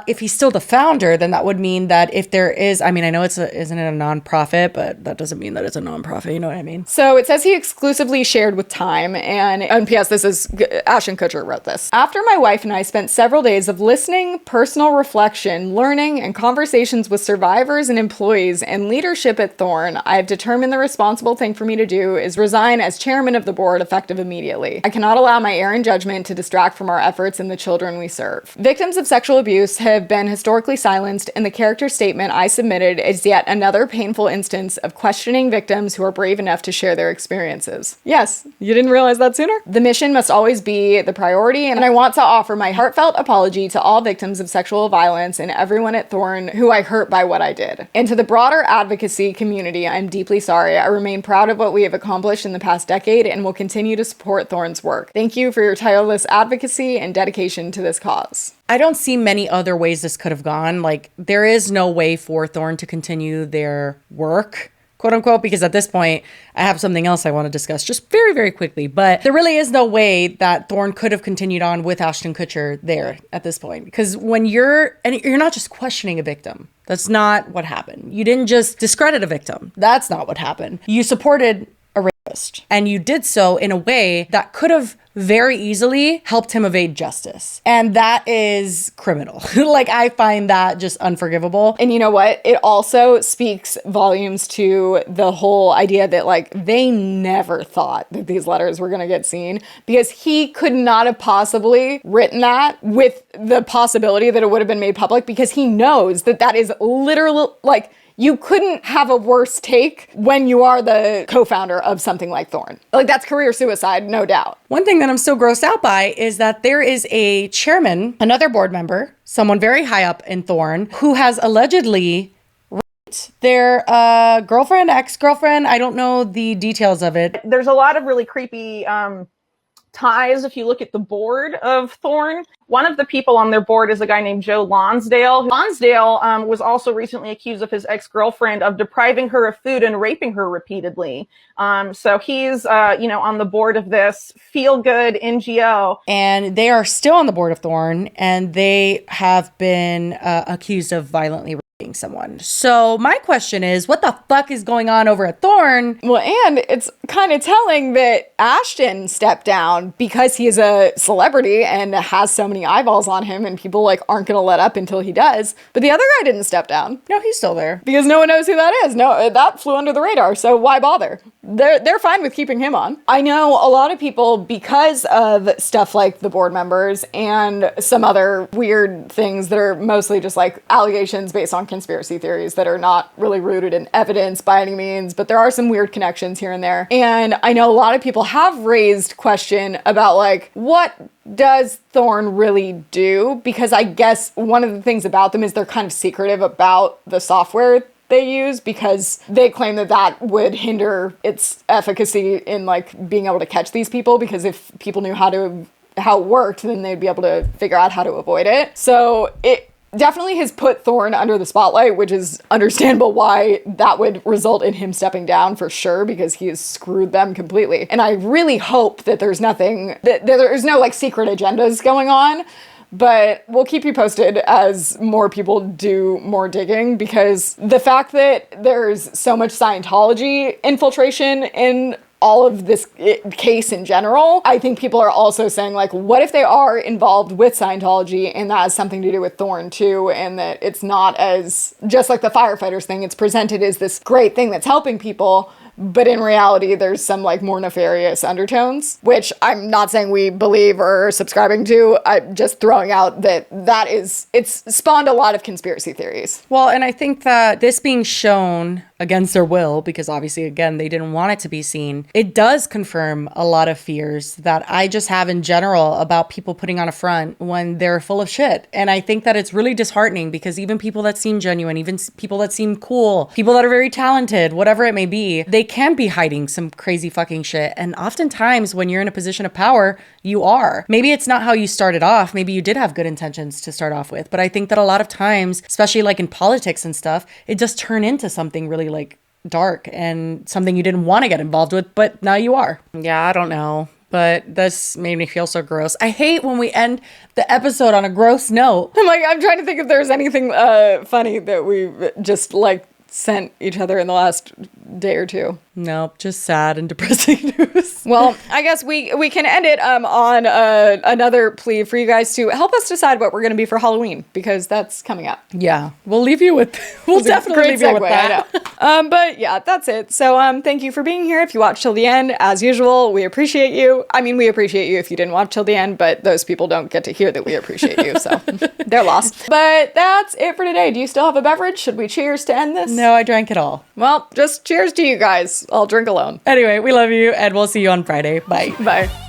Speaker 1: if he's still the founder, then that would mean that if there is, I mean, I know isn't it a nonprofit, but that doesn't mean that it's a nonprofit. You know what I mean?
Speaker 2: So it says he exclusively shared with Time, and P.S. this is Ashton Kutcher wrote this. After my wife and I spent several days of listening, personal reflection, learning, and conversations with survivors and employees and leadership at Thorn, I have determined the responsible thing for me to do is resign as chairman of the board effective immediately. I cannot allow my errant judgment to distract from our efforts and the children we serve. Victims of sexual abuse have been historically silenced, and the character statement I submitted is yet another painful instance of questioning victims who are brave enough to share their experiences. Yes, you didn't realize that sooner? The mission must always be the priority, and I want to offer my heartfelt apology to all victims of sexual violence and everyone at Thorn who I hurt by what I did. And to the broader advocacy community, I'm deeply sorry. I remain proud of what we have accomplished in the past decade and will continue to support Thorn's work. Thank you for your tireless advocacy and dedication to this cause.
Speaker 1: I don't see many other ways this could have gone. Like, there is no way for Thorn to continue their work, quote unquote, because at this point, I have something else I want to discuss just very, very quickly. But there really is no way that Thorn could have continued on with Ashton Kutcher there at this point. Because when you're not just questioning a victim. That's not what happened. You didn't just discredit a victim. That's not what happened. You supported a And you did so in a way that could have very easily helped him evade justice. And that is criminal. Like, I find that just unforgivable.
Speaker 2: And you know what? It also speaks volumes to the whole idea that, like, they never thought that these letters were going to get seen, because he could not have possibly written that with the possibility that it would have been made public, because he knows that that is literally, like, you couldn't have a worse take when you are the co-founder of something like Thorn. Like, that's career suicide, no doubt.
Speaker 1: One thing that I'm so grossed out by is that there is a chairman, another board member, someone very high up in Thorn, who has allegedly raped their girlfriend, ex-girlfriend. I don't know the details of it.
Speaker 5: There's a lot of really creepy ties if you look at the board of Thorn. One of the people on their board is a guy named Joe Lonsdale. Lonsdale was also recently accused of his ex-girlfriend of depriving her of food and raping her repeatedly. So he's, on the board of this feel-good NGO.
Speaker 1: And they are still on the board of Thorn, and they have been accused of violently raping someone. So my question is, what the fuck is going on over at Thorn?
Speaker 2: Well, and it's kind of telling that Ashton stepped down because he is a celebrity and has so many eyeballs on him, and people like aren't going to let up until he does. But the other guy didn't step down.
Speaker 1: No, he's still there.
Speaker 2: Because no one knows who that is. No, that flew under the radar. So why bother? They're fine with keeping him on. I know a lot of people, because of stuff like the board members and some other weird things that are mostly just like allegations based on conspiracy theories that are not really rooted in evidence by any means, but there are some weird connections here and there. And I know a lot of people have raised question about, like, what does Thorn really do? Because I guess one of the things about them is they're kind of secretive about the software they use, because they claim that that would hinder its efficacy in like being able to catch these people, because if people knew how it worked, then they'd be able to figure out how to avoid it. So it definitely has put Thorn under the spotlight, which is understandable why that would result in him stepping down for sure, because he has screwed them completely. And I really hope that there's nothing, that there's no like secret agendas going on. But we'll keep you posted as more people do more digging, because the fact that there's so much Scientology infiltration in all of this case in general, I think people are also saying, like, what if they are involved with Scientology and that has something to do with Thorn too, and that it's not as, just like the firefighters thing, it's presented as this great thing that's helping people, but in reality, there's some like more nefarious undertones, which I'm not saying we believe or are subscribing to. I'm just throwing out that it's spawned a lot of conspiracy theories.
Speaker 1: Well, and I think that this being shown against their will, because obviously, again, they didn't want it to be seen, it does confirm a lot of fears that I just have in general about people putting on a front when they're full of shit. And I think that it's really disheartening, because even people that seem genuine, even people that seem cool, people that are very talented, whatever it may be, they can be hiding some crazy fucking shit. And oftentimes when you're in a position of power, you are. Maybe it's not how you started off. Maybe you did have good intentions to start off with. But I think that a lot of times, especially like in politics and stuff, it does turn into something really like dark and something you didn't want to get involved with, but now you are. Yeah, I don't know. But this made me feel so gross. I hate when we end the episode on a gross note.
Speaker 2: I'm trying to think if there's anything funny that we just like sent each other in the last day or two.
Speaker 1: Nope, just sad and depressing news.
Speaker 2: Well, I guess we can end it on another plea for you guys to help us decide what we're going to be for Halloween, because that's coming up.
Speaker 1: Yeah, we'll leave you with. We'll definitely leave you with that.
Speaker 2: I know. But yeah, that's it. So thank you for being here. If you watched till the end, as usual, we appreciate you. I mean, we appreciate you if you didn't watch till the end, but those people don't get to hear that we appreciate you, so they're lost. But that's it for today. Do you still have a beverage? Should we cheers to end this?
Speaker 1: No, I drank it all.
Speaker 2: Well, just cheers to you guys. I'll drink alone.
Speaker 1: Anyway, we love you, and we'll see you on Friday. Bye.
Speaker 2: Bye.